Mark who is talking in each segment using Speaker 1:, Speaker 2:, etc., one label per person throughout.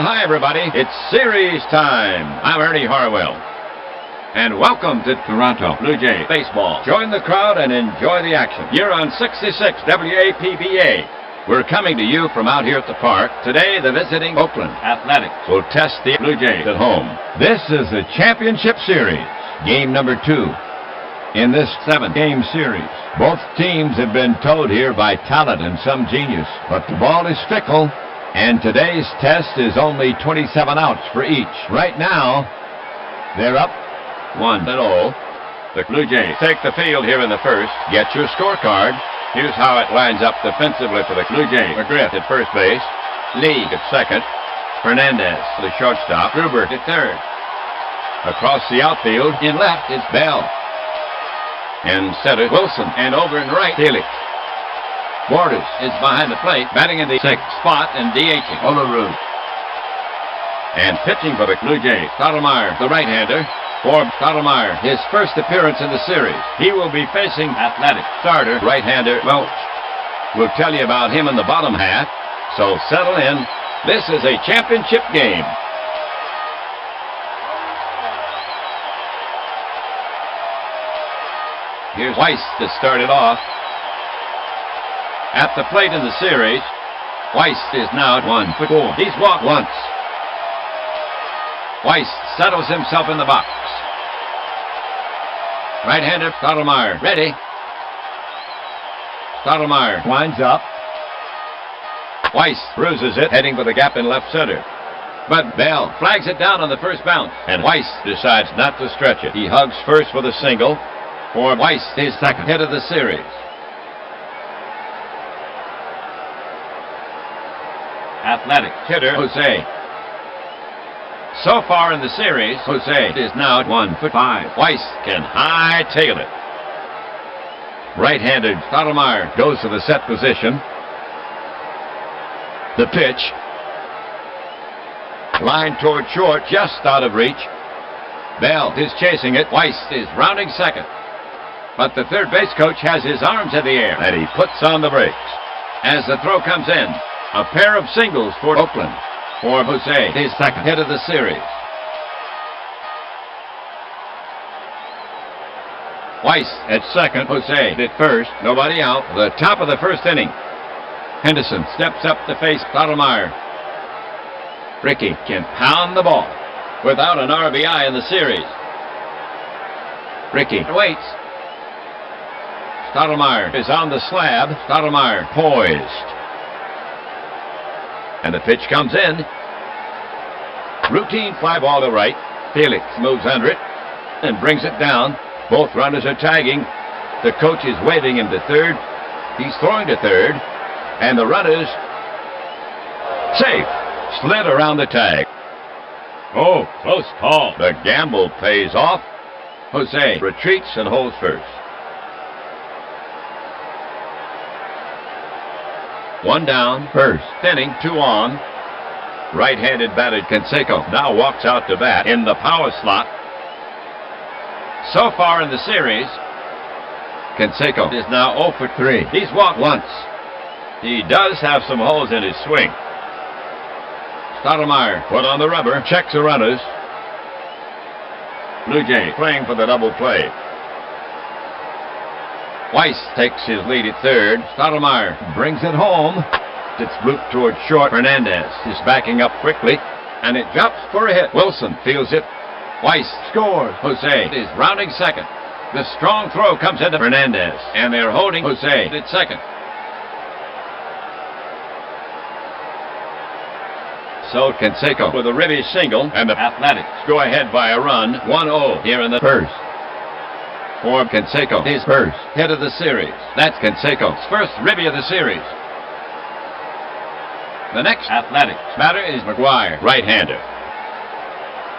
Speaker 1: Hi, everybody. It's series time. I'm Ernie Harwell. And welcome to Toronto Blue Jay Baseball. Join the crowd and enjoy the action. You're on 66 APBA. We're coming to you from out here at the park. Today, the visiting Oakland Athletics will test the Blue Jays at home. This is the championship series, game number 2. In this 7-game series, both teams have been towed here by talent and some genius, but the ball is fickle, and today's test is only 27 outs for each. Right now, they're up 1-0. The Blue Jays take the field here in the first. Get your scorecard. Here's how it lines up defensively for the Blue Jays. McGriff at first base, Lee at second, Fernandez the shortstop, Gruber at third. Across the outfield, in left is Bell. In center, Wilson, and over in right, Felix. Borders is behind the plate, batting in the 6th spot and DHing Olerud. And pitching for the Blue Jays, Stottlemyre, the right-hander. For Stottlemyre, his first appearance in the series. He will be facing Athletic starter, right-hander Welch. We'll tell you about him in the bottom half, so settle in. This is a championship game. Here's Weiss to start it off. At the plate in the series, Weiss is now at 1-4. He's walked once. Weiss settles himself in the box. Right-hander Stottlemyre ready. Stottlemyre winds up. Weiss bruises it, heading for the gap in left center. But Bell flags it down on the first bounce, and Weiss decides not to stretch it. He hugs first with a single. For Weiss, his second hit of the series. Athletic hitter Jose. So far in the series, Jose is now at 1-5. Weiss can high-tail it. Right-handed Stottlemyre goes to the set position. The pitch. Line toward short, just out of reach. Bell is chasing it. Weiss is rounding second. But the third base coach has his arms in the air, and he puts on the brakes. As the throw comes in, a pair of singles for Oakland. For Jose, his second hit of the series. Weiss at second, Jose at first, nobody out. The top of the first inning. Henderson steps up to face Stottlemyre. Rickey can pound the ball without an RBI in the series. Rickey waits. Stottlemyre is on the slab. Stottlemyre poised. And the pitch comes in. Routine fly ball to right. Felix moves under it and brings it down. Both runners are tagging. The coach is waving him to third. He's throwing to third. And the runners safe. Slid around the tag. Oh, close call. The gamble pays off. Jose retreats and holds first. 1 down, first inning, 2 on. Right-handed batter Canseco now walks out to bat in the power slot. So far in the series, Canseco is now 0 for 3. He's walked once. He does have some holes in his swing. Stottlemyre put on the rubber, checks the runners. Blue Jay playing for the double play. Weiss takes his lead at third. Stottlemyre brings it home. It's looped toward short. Fernandez is backing up quickly, and it drops for a hit. Wilson feels it. Weiss scores. Jose is rounding second. The strong throw comes into Fernandez, and they're holding Jose at second. So Canseco with a ribby single, and the Athletics go ahead by a run, 1-0 here in the first. For Canseco, his first hit of the series. That's Canseco's first ribby of the series. The next Athletics batter is McGuire, right-hander.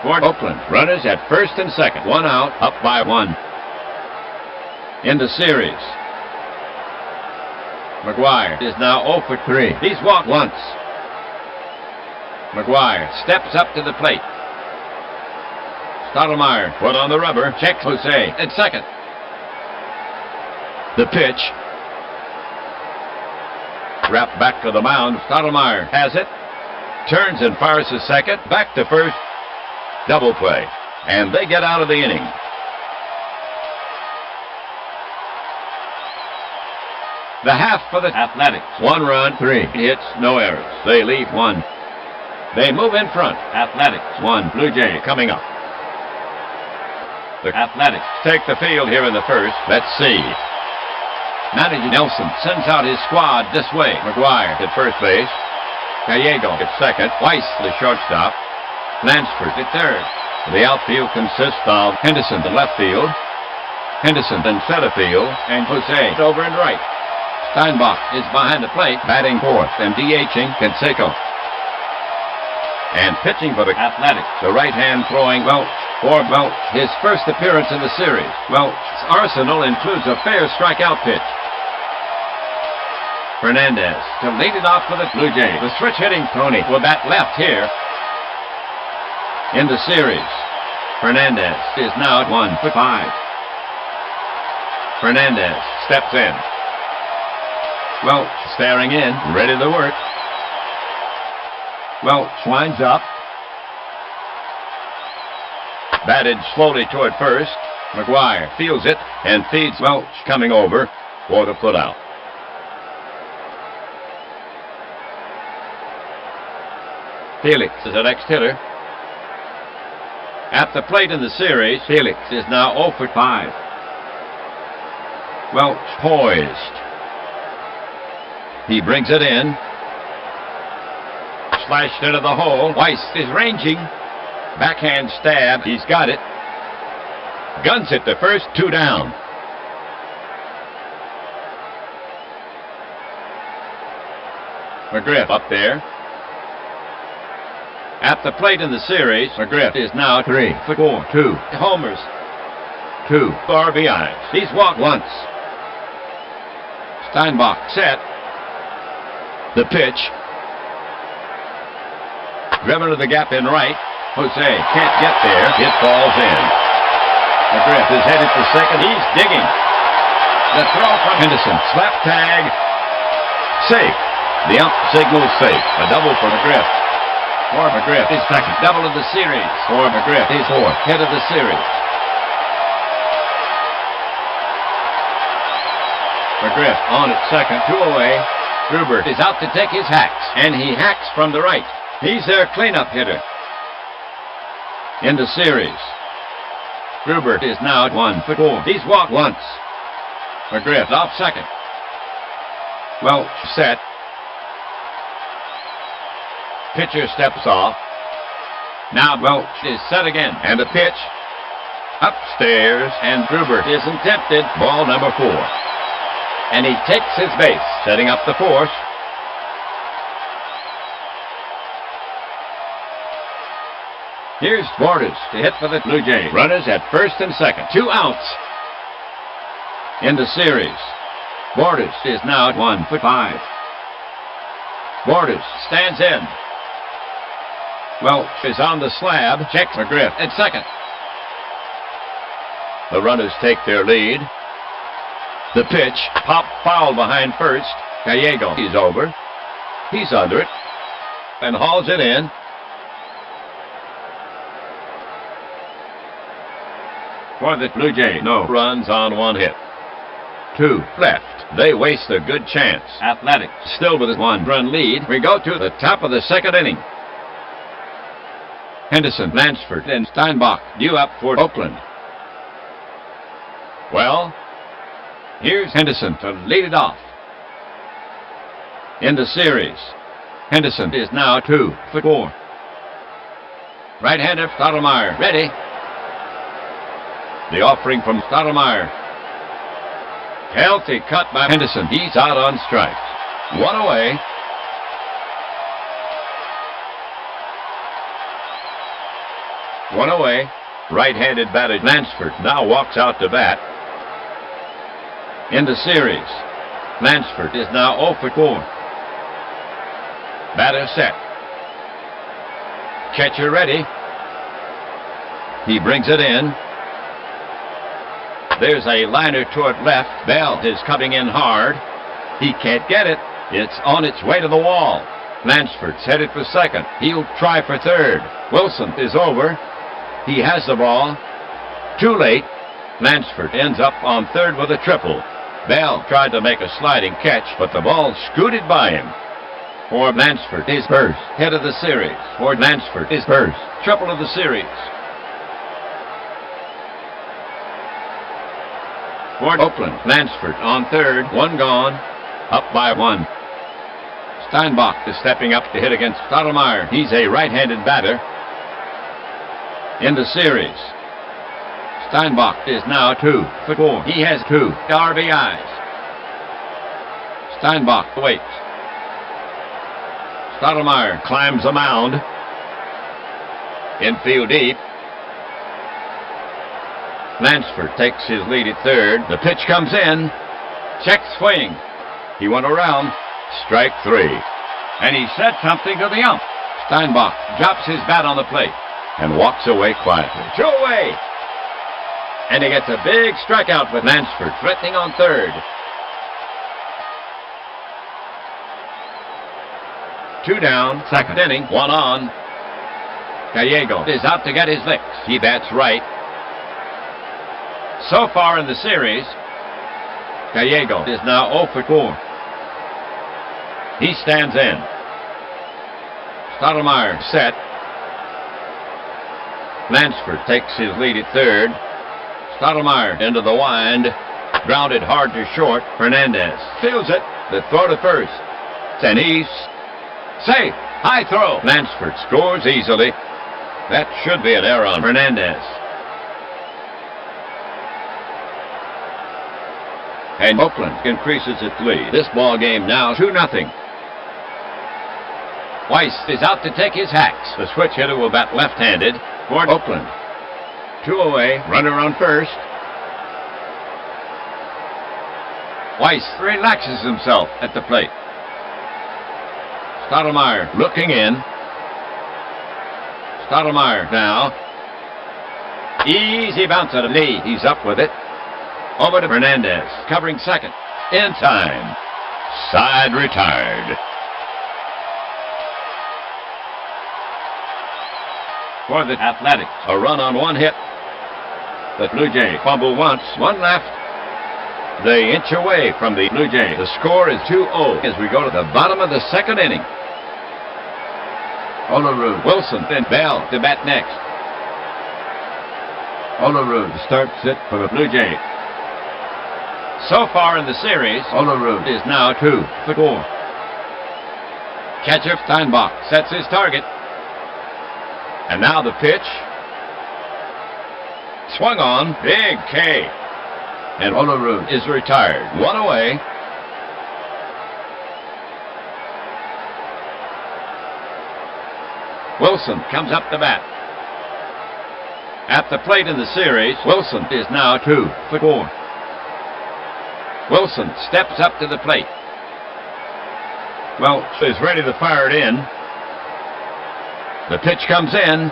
Speaker 1: For Oakland, runners at first and second. 1 out, up by 1. In the series, McGuire is now 0 for 3. He's walked once. McGuire steps up to the plate. Stottlemyre put on the rubber, checks Jose at second. The pitch. Wrapped back to the mound. Stottlemyre has it. turns and fires to second. Back to first. Double play. And they get out of the inning. The half for the Athletics. 1 run, 3 hits, no errors. They leave 1. They move in front. Athletics 1. Blue Jay coming up. The Athletics take the field here in the first. Let's see. Manager Nelson sends out his squad this way. McGuire at first base. Gallego at second. Weiss, the shortstop. Lansford at third. The outfield consists of Henderson in left field, Henderson in center field, and Jose over in right. Steinbach is behind the plate, batting fourth, and DHing Canseco. And pitching for the Athletics, the right hand throwing Welch. For Welch, his first appearance in the series. Welch's arsenal includes a fair strikeout pitch. Fernandez to lead it off for the Blue Jays. The switch-hitting Tony will bat left here in the series. Fernandez is now at 1 for 5. Fernandez steps in. Welch staring in, ready to work. Welch winds up. Batted slowly toward first. McGuire fields it and feeds Welch coming over for the putout. Felix is the next hitter. At the plate in the series, Felix is now 0 for 5. Welch poised. He brings it in. Slashed into the hole. Weiss is ranging. Backhand stab. He's got it. Guns it to first. 2 down. McGriff up there. At the plate in the series, McGriff is now 3 for 4. 2 homers. 2 RBIs. He's walked once. Steinbach set. The pitch. Driven to the gap in right. Jose can't get there. It falls in. McGriff is headed for second. He's digging. The throw from Henderson. Slap tag. Safe. The ump signals safe. A double for McGriff. For McGriff is second. Double of the series. For McGriff is fourth. Hit of the series. McGriff on at second. 2 away. Gruber is out to take his hacks. And he hacks from the right. He's their cleanup hitter in the series. Gruber is now at 1 for 4. He's walked once. McGriff off second. Welch set. Pitcher steps off. Now Welch is set again. And the pitch upstairs. And Gruber isn't tempted. Ball number 4. And he takes his base, setting up the force. Here's Borders to hit for the Blue Jays. Runners at first and second. 2 outs in the series. Borders is now at 1 for 5. Borders stands in. Welch is on the slab. Checks McGriff at second. The runners take their lead. The pitch, pop foul behind first. Gallego is over. He's under it and hauls it in. For the Blue Jays, no runs on 1 hit. 2 left. They waste a good chance. Athletics still with a 1-run lead. We go to the top of the second inning. Henderson, Lansford, and Steinbach due up for Oakland. Well, here's Henderson to lead it off in the series. Henderson is now 2 for 4. Right-hander Stottlemyre ready. The offering from Stottlemyre. Healthy cut by Henderson. He's out on strikes. 1 away. One away. Right-handed batter Lansford now walks out to bat in the series. Lansford is now 0 for 4. Batter set. Catcher ready. He brings it in. There's a liner toward left. Bell is coming in hard. He can't get it. It's on its way to the wall. Lansford's headed for second. He'll try for third. Wilson is over. He has the ball. Too late. Lansford ends up on third with a triple. Bell tried to make a sliding catch, but the ball scooted by him. For Lansford is first. Head of the series. For Lansford is first. Triple of the series. For Oakland, Lansford on third. One gone. Up by one. Steinbach is stepping up to hit against Stottlemyre. He's a right-handed batter. In the series. Steinbach is now 2 for 4. He has 2 RBIs. Steinbach waits. Stottlemyre climbs a mound. Infield deep. Lansford takes his lead at third. The pitch comes in. Check swing. He went around. Strike 3. And he said something to the ump. Steinbach drops his bat on the plate and walks away quietly. 2 away. And he gets a big strikeout with Lansford threatening on third. 2 down, second inning, 1 on. Gallego is out to get his licks. He bats right. So far in the series, Gallego is now 0 for 4. He stands in. Stottlemyre set. Lansford takes his lead at third. Stottlemyre into the wind. Grounded hard to short. Fernandez fields it. The throw to first. And he's safe. High throw. Lansford scores easily. That should be an error on Fernandez. And Oakland increases its lead. This ball game now 2-0. Weiss is out to take his hacks. The switch hitter will bat left-handed for Oakland. 2 away, runner on first. Weiss relaxes himself at the plate. Stottlemyre looking in. Stottlemyre now. Easy bounce out of Lee. He's up with it. Over to Fernandez, covering second. In time. Side retired. For the Athletics, a run on 1 hit. The Blue Jay fumble once, 1 left. They inch away from the Blue Jay. The score is 2-0 as we go to the bottom of the second inning. Olerud, Wilson, then Bell to bat next. Olerud starts it for the Blue Jay. So far in the series, Olerud is now 2 for 4. Catcher Steinbach sets his target. And now the pitch. Swung on. Big K. And Olerud is retired. 1 away. Wilson comes up to bat. At the plate in the series, Wilson is now 2 for 4. Wilson steps up to the plate. Welch is ready to fire it in. The pitch comes in.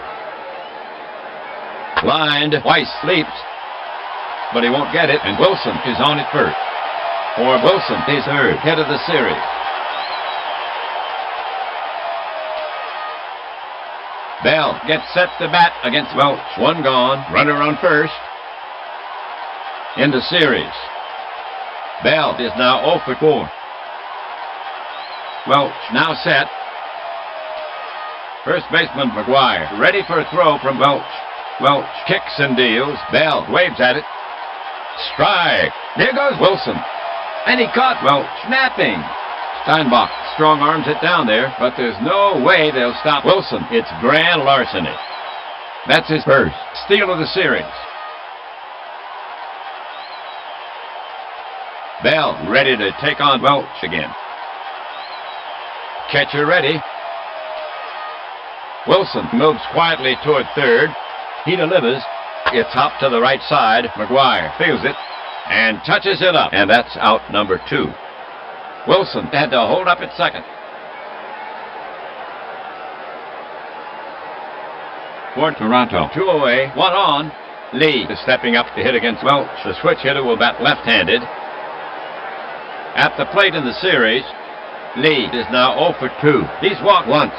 Speaker 1: Lined. Weiss leaps. But he won't get it, and Wilson is on at first. For Wilson is third, head of the series. Bell gets set to bat against Welch. 1 gone. Runner on first. In the series. Bell is now 0 for 4. Welch now set. First baseman McGuire ready for a throw from Welch. Welch kicks and deals. Bell waves at it. Strike. There goes Wilson. And he caught Welch napping. Steinbach strong arms it down there, but there's no way they'll stop Wilson. It's grand larceny. That's his first steal of the series. Bell ready to take on Welch again. Catcher ready. Wilson moves quietly toward third. He delivers. It's up to the right side. McGuire fields it and touches it up. And that's out number 2. Wilson had to hold up at second. For Toronto, 2 away, 1 on. Lee is stepping up to hit against Welch. The switch hitter will bat left-handed. At the plate in the series, Lee is now 0 for 2. He's walked once.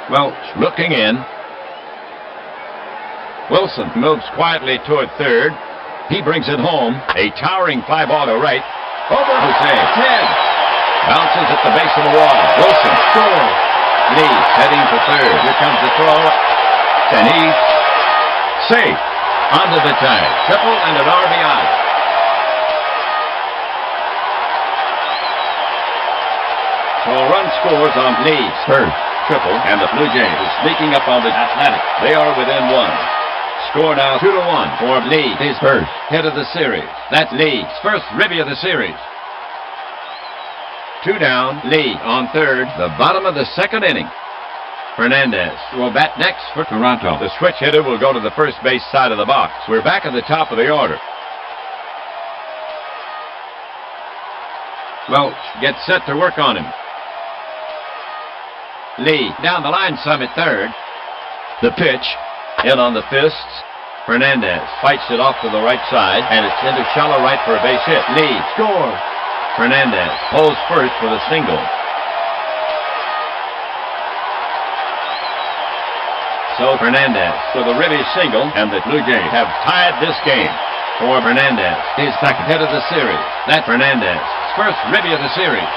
Speaker 1: Welch looking in. Wilson moves quietly toward third. He brings it home. A towering fly ball to right. Over Jose. 10. Bounces at the base of the wall. Wilson scores. Lee heading for third. Here comes the throw. And he's safe. Onto the tag. Triple and an RBI. So a run scores on Lee's first triple, and the Blue Jays is sneaking up on the Athletics. They are within one. Score now 2-1 for Lee, his first hit of the series. That's Lee's first ribby of the series. 2 down, Lee on third, the bottom of the second inning. Fernandez will bat next for Toronto. The switch hitter will go to the first base side of the box. We're back at the top of the order. Welch gets set to work on him. Lee down the line some at third. The pitch, in on the fists. Fernandez fights it off to the right side, and it's into shallow right for a base hit. Lee scores. Fernandez pulls first with a single. So Fernandez with a ribby single, and the Blue Jays have tied this game. For Fernandez, his second hit of the series. That's Fernandez, first ribby of the series.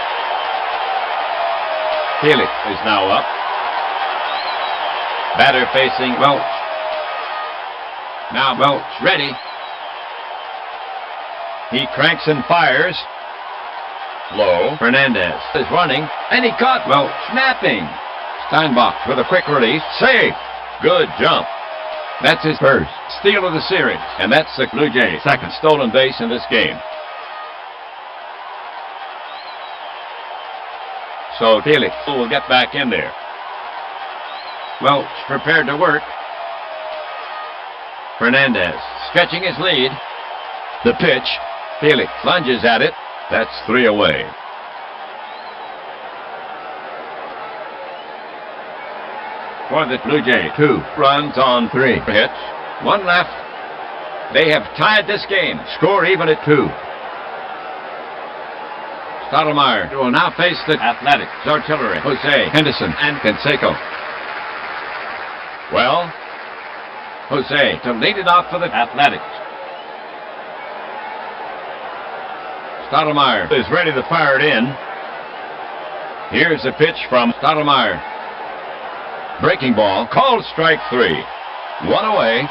Speaker 1: Felix is now up. Batter facing Welch. Now Welch ready. He cranks and fires. Low. Fernandez is running, and he caught Welch snapping. Steinbach with a quick release. Safe. Good jump. That's his first steal of the series, and that's the Blue Jays' second stolen base in this game. So Felix will get back in there. Welch prepared to work. Fernandez stretching his lead. The pitch. Felix lunges at it. That's 3 away. For the Blue Jays, 2 runs on 3 hits. 1 left. They have tied this game. Score even at 2. Stottlemyre will now face the Athletics. Artillery, Jose, Henderson, and Canseco. Well, Jose to lead it off for the Athletics. Stottlemyre is ready to fire it in. Here's a pitch from Stottlemyre. Breaking ball, called strike 3. 1 away.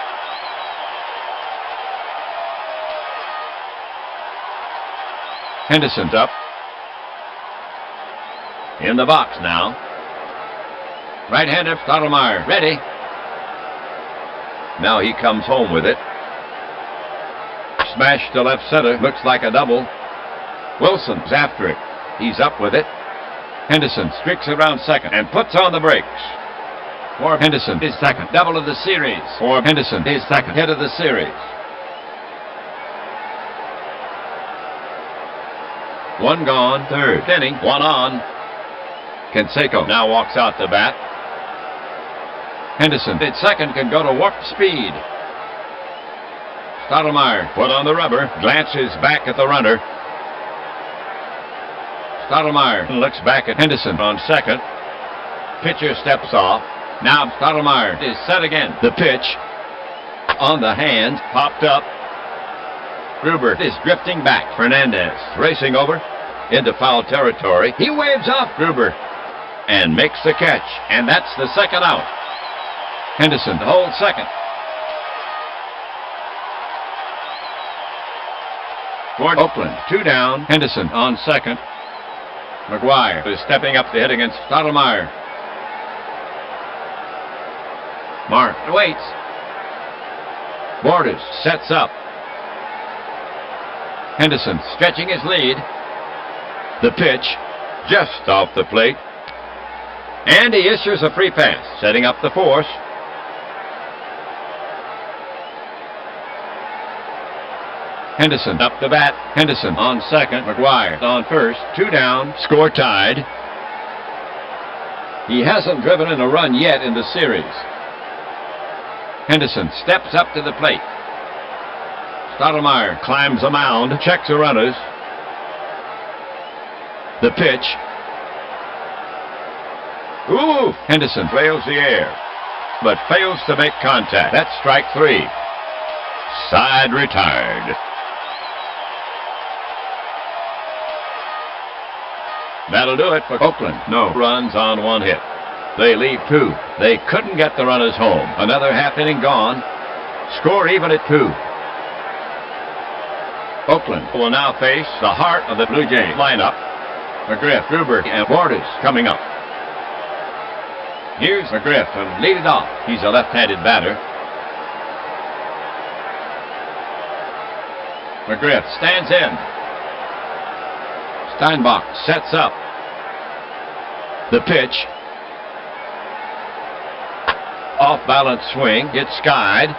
Speaker 1: Henderson's up. In the box now. Right-hander Stottlemyre ready. Now he comes home with it. Smash to left center. Looks like a double. Wilson's after it. He's up with it. Henderson streaks around second and puts on the brakes. For Henderson, his second double of the series. For Henderson, his second hit of the series. 1 gone, third inning, 1 on. Canseco now walks out to bat. Henderson at second can go to warp speed. Stottlemyre put on the rubber, glances back at the runner. Stottlemyre looks back at Henderson on second. Pitcher steps off. Now Stottlemyre is set again. The pitch on the hand, popped up. Gruber is drifting back. Fernandez racing over into foul territory. He waves off Gruber and makes the catch, and that's the second out. Henderson to hold second. For Oakland, 2 down. Henderson on second. McGuire is stepping up to hit against Stottlemyre. Mark waits. Borders sets up. Henderson stretching his lead. The pitch just off the plate. And he issues a free pass, setting up the force. Henderson up the bat. Henderson on second. McGuire on first. 2 down. Score tied. He hasn't driven in a run yet in the series. Henderson steps up to the plate. Stottlemyre climbs a mound, checks the runners. The pitch. Ooh! Henderson trails the air, but fails to make contact. That's strike 3. Side retired. That'll do it for Oakland. No runs on 1 hit. They leave 2. They couldn't get the runners home. Another half inning gone. Score even at 2. Oakland will now face the heart of the Blue Jays lineup. McGriff, Gruber, and Borders coming up. Here's McGriff to lead it off. He's a left-handed batter. McGriff stands in. Steinbach sets up. The pitch. Off-balance swing. Gets skied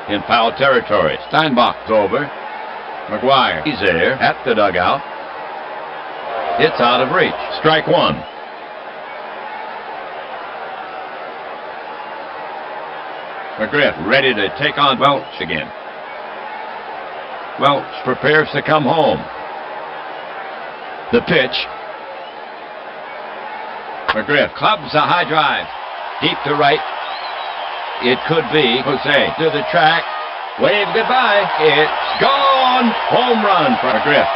Speaker 1: in foul territory. Steinbach's over. McGuire, he's there at the dugout. It's out of reach. Strike 1. McGriff ready to take on Welch again. Welch prepares to come home. The pitch. McGriff clubs a high drive. Deep to right. It could be Jose to the track. Wave goodbye. It's gone. Home run for McGriff.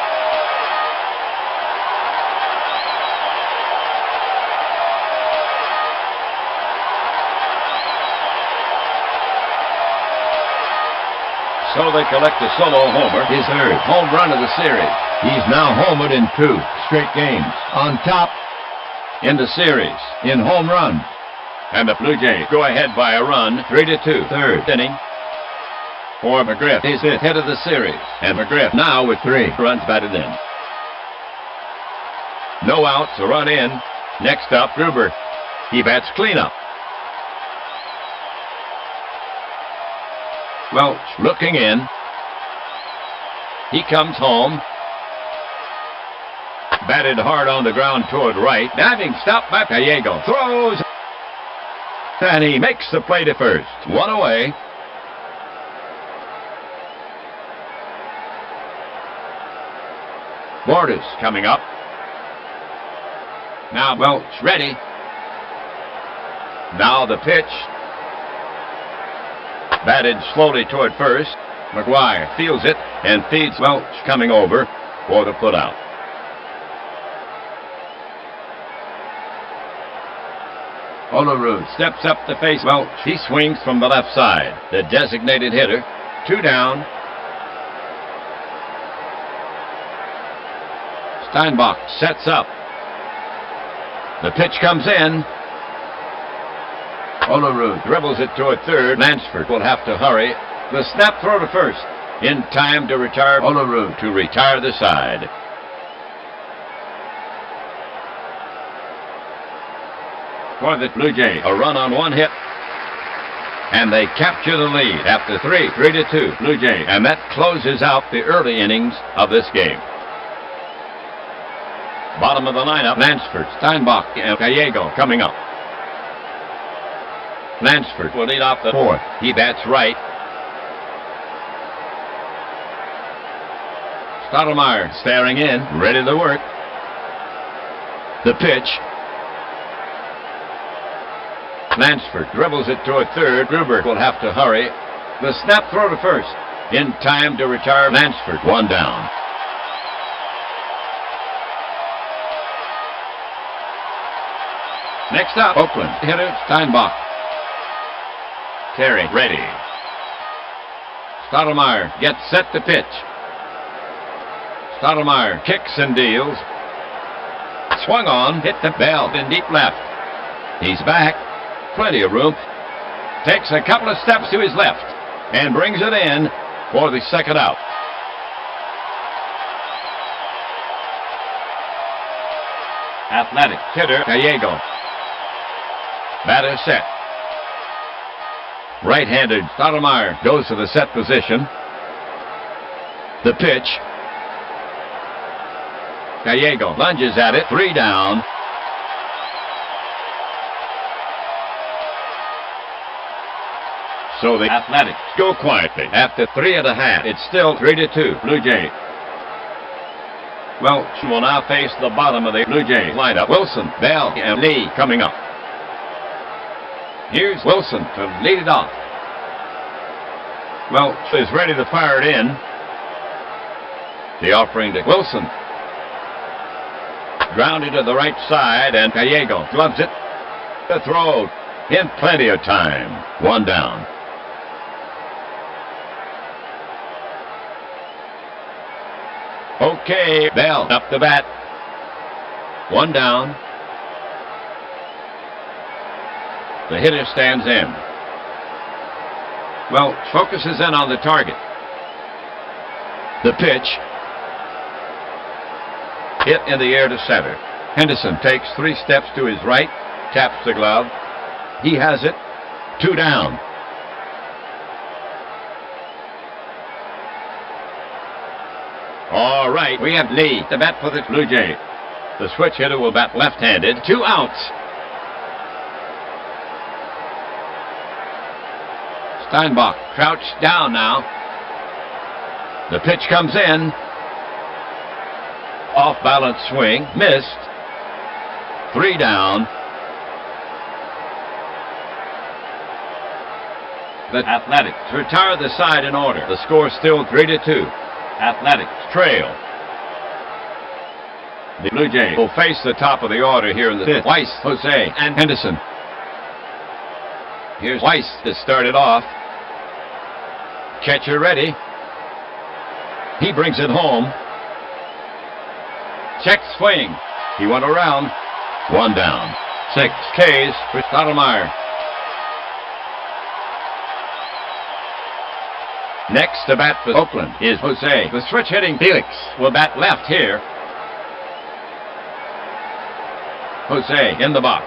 Speaker 1: So they collect a solo homer. His 3rd home run of the series. He's now homered in 2 straight games. On top in the series in home runs. And the Blue Jays go ahead by a run, 3-2. 3rd inning for McGriff. His 5th hit of the series. And McGriff now with 3 runs batted in. No outs, a run in. Next up, Gruber. He bats cleanup. Welch looking in. He comes home. Batted hard on the ground toward right. Diving stop by Gallego. Throws. And he makes the play to first. 1 away. Borders coming up. Now Welch ready. Now the pitch. Batted slowly toward first. McGuire fields it and feeds Welch coming over for the putout. Olerud steps up to face Welch. He swings from the left side. The designated hitter. 2 down. Steinbach sets up. The pitch comes in. Olerud dribbles it toward 3rd. Lansford will have to hurry. The snap throw to first. In time to retire Olerud to retire the side. For the Blue Jays, a run on 1 hit. And they capture the lead after 3-2 Blue Jays. And that closes out the early innings of this game. Bottom of the lineup, Lansford, Steinbach, and Gallego coming up. Lansford will lead off the 4th. He bats right. Stottlemyre staring in, ready to work. The pitch. Lansford dribbles it toward 3rd. Gruber will have to hurry. The snap throw to first. In time to retire Lansford. 1 down. Next up, Oakland hitter Steinbach. Terry ready. Stottlemyre gets set to pitch. Stottlemyre kicks and deals. Swung on, hit the belt in deep left. He's back. Plenty of room. Takes a couple of steps to his left and brings it in for the 2nd out. Athletics hitter Gallego. Batter set. Right-handed Stottlemyre goes to the set position. The pitch. Gallego lunges at it. 3 down. So the Athletics go quietly. After 3 1/2, it's still 3-2 Blue Jays. Welch will now face the bottom of the Blue Jays lineup. Wilson, Bell, and Lee coming up. Here's Wilson to lead it off. Welch is ready to fire it in. The offering to Wilson. Grounded to the right side, and Gallego gloves it. The throw in plenty of time. One down. Okay, Bell up the bat. One down. The hitter stands in. Welch focuses in on the target. The pitch. Hit in the air to center. Henderson takes 3 steps to his right, taps the glove. He has it. 2 down. All right, we have Lee, the bat for the Blue Jays. The switch hitter will bat left-handed. 2 outs. Steinbach crouched down now. The pitch comes in. Off-balance swing. Missed. 3 down. The Athletics retire the side in order. The score still 3-2. Athletics trail. The Blue Jays will face the top of the order here in the 5th. Weiss, Jose, and Henderson. Here's Weiss to start it off. Catcher ready. He brings it home. Check swing. He went around. 1 down. 6 Ks for Stottlemyre. Next to bat for Oakland is Jose. The switch hitting Felix will bat left here. Jose in the box.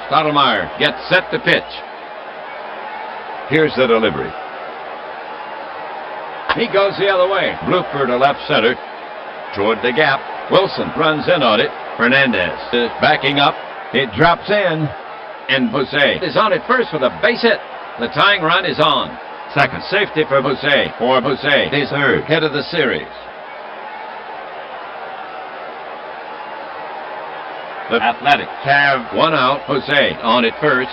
Speaker 1: Stottlemyre gets set to pitch. Here's the delivery. He goes the other way. Blooper to left center. Toward the gap. Wilson runs in on it. Fernandez is backing up. It drops in. And Jose is on at first with a base hit. The tying run is on. Second safety for Jose. For Jose, his 3rd hit of the series. The Athletics have 1 out. Jose on at first.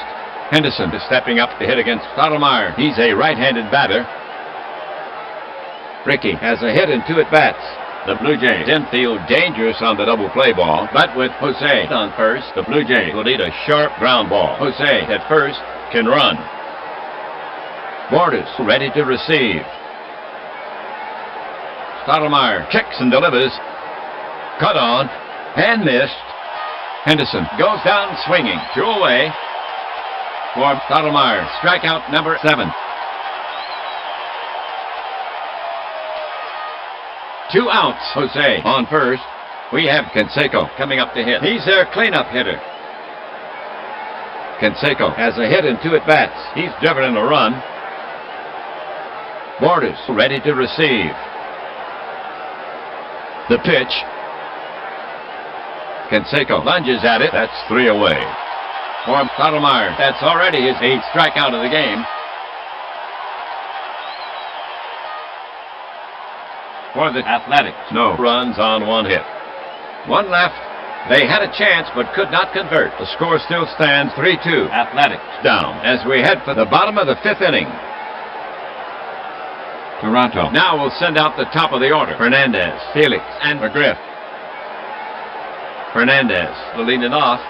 Speaker 1: Henderson is stepping up to hit against Stottlemyre. He's a right-handed batter. Rickey has a hit and 2 at-bats. The Blue Jays infield dangerous on the double play ball, but with Jose on first, the Blue Jays will need a sharp ground ball. Jose at first can run. Borders ready to receive. Stottlemyre kicks and delivers. Cut on and missed. Henderson goes down swinging. 2 away for Stottlemyre. Strikeout number 7. 2 outs. Jose on first. We have Canseco coming up to hit. He's their cleanup hitter. Canseco has a hit and 2 at-bats. He's driven in a run. Borders ready to receive. The pitch. Canseco lunges at it. That's 3 away. For Stottlemyre, that's already his 8th strikeout of the game. For the Athletics, no runs on 1 hit. 1 left. They had a chance but could not convert. The score still stands 3-2. Athletics down as we head for the bottom of the 5th inning. Toronto now will send out the top of the order. Fernandez, Felix, and McGriff. Fernandez will lead it off.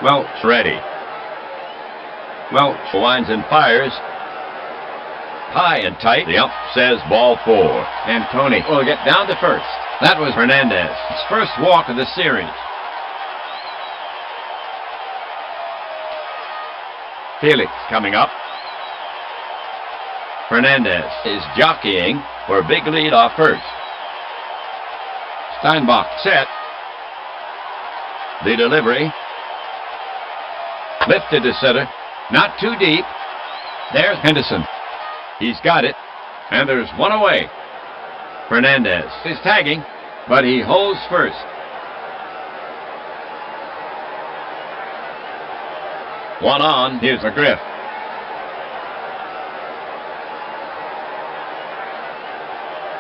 Speaker 1: Welch ready. Welch winds and fires. High and tight. The ump says ball 4. And Tony will get down to first. That was Fernandez. His first walk of the series. Felix coming up. Fernandez is jockeying for a big lead off first. Steinbach set. The delivery. Lifted to center. Not too deep. There's Henderson. He's got it. And there's 1 away. Fernandez is tagging, but he holds first. One on. Here's McGriff.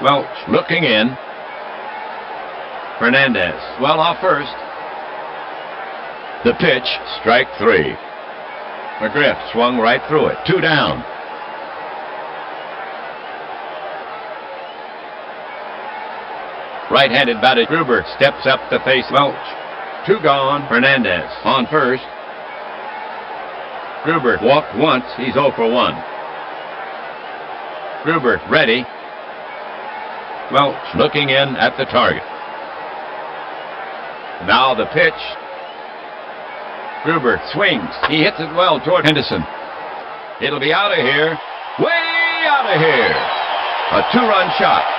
Speaker 1: Welch looking in. Fernandez well off first. The pitch, strike 3. McGriff swung right through it. 2 down. Right-handed batter Gruber steps up to face Welch. 2 gone. Fernandez on first. Gruber walked once. He's 0 for 1. Gruber ready. Welch looking in at the target. Now the pitch. Gruber swings. He hits it well toward Henderson. It'll be out of here. Way out of here. A 2-run shot.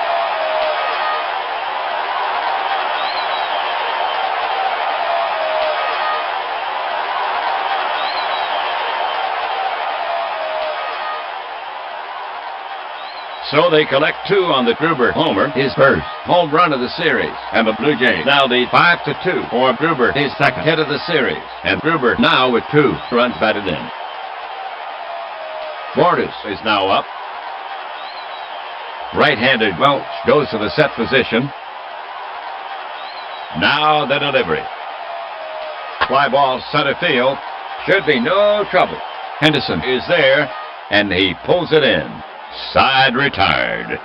Speaker 1: So they collect 2 on the Gruber homer, his first home run of the series. And the Blue Jays now lead 5-2 for Gruber, his second hit of the series. And Gruber now with 2 runs batted in. Borders is now up. Right-handed Welch goes to the set position. Now the delivery. Fly ball center field. Should be no trouble. Henderson is there, and he pulls it in. Side retired.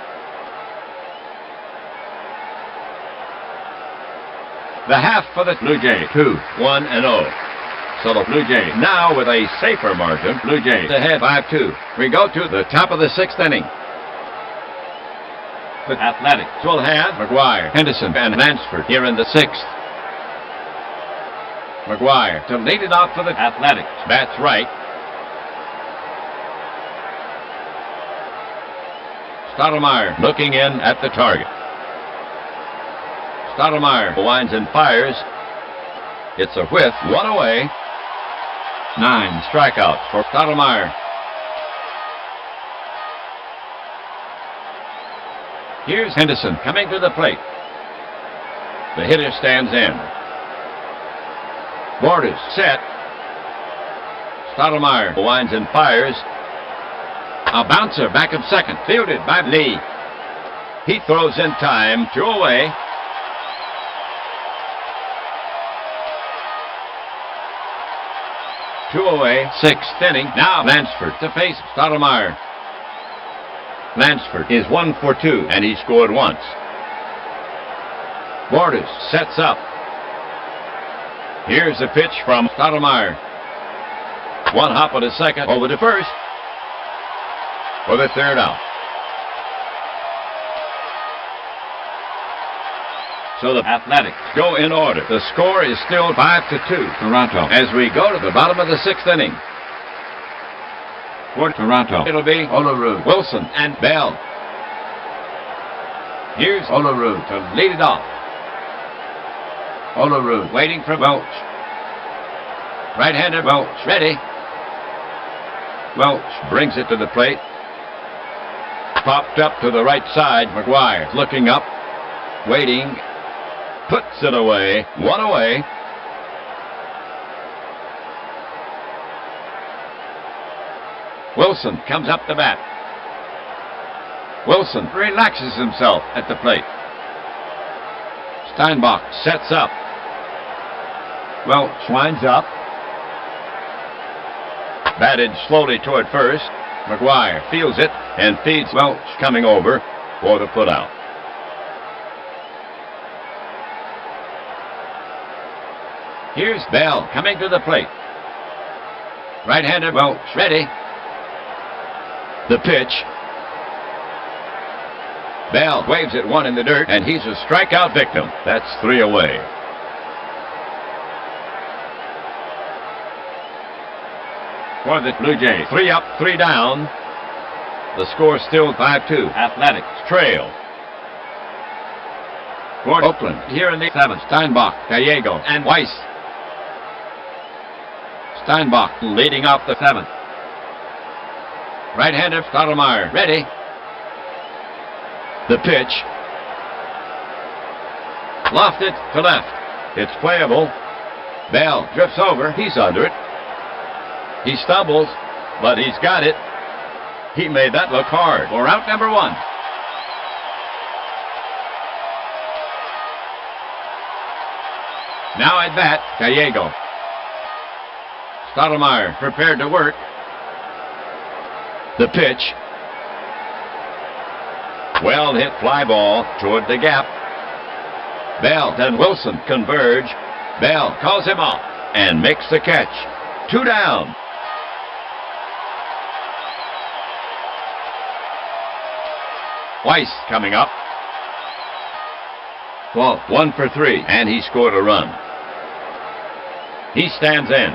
Speaker 1: The half for the Blue Jays. 2-1-0. So the Blue Jays now with a safer margin. Blue Jays ahead 5-2. We go to the top of the 6th inning. The Athletics will have McGuire, Henderson, and Lansford here in the 6th. McGuire to lead it off for the Athletics. Bats right. Stottlemyre looking in at the target. Stottlemyre winds and fires. It's a whiff. 1 away. 9 strikeouts for Stottlemyre. Here's Henderson coming to the plate. The hitter stands in. Borders set. Stottlemyre winds and fires. A bouncer back of second, fielded by Lee. He throws in time, 2 away. Two away, 6th inning. Now Lansford to face Stottlemyre. Lansford is 1 for 2, and he scored once. Borders sets up. Here's a pitch from Stottlemyre. 1 hop on the second, over to first. For the 3rd out. So the Athletics go in order. The score is still 5-2 Toronto as we go to the bottom of the 6th inning. For Toronto, it'll be Olerud, Wilson, and Bell. Here's Olerud to lead it off. Olerud waiting for Welch. Right-hander Welch ready. Welch brings it to the plate. Popped up to the right side. McGuire looking up, waiting, puts it away. 1 away. Wilson comes up to bat. Wilson relaxes himself at the plate. Steinbach sets up. Welch winds up. Batted slowly toward first. McGuire fields it and feeds Welch coming over for the putout. Here's Bell coming to the plate. Right-hander Welch ready. The pitch. Bell waves at 1 in the dirt, and he's a strikeout victim. That's 3 away. For the Blue Jays, 3 up, 3 down. The score still 5-2. Athletics trail. For Oakland, here in the 7th, Steinbach, Gallego, and Weiss. Steinbach leading off the 7th. Right-hander Stottlemyre ready. The pitch. Lofted to left. It's playable. Bell drifts over. He's under it. He stumbles, but he's got it. He made that look hard for out number 1. Now at bat, Gallego. Stottlemyre prepared to work. The pitch. Well hit fly ball toward the gap. Bell and Wilson converge. Bell calls him off and makes the catch. 2 down. Weiss coming up. Well, 1 for 3, and he scored a run. He stands in.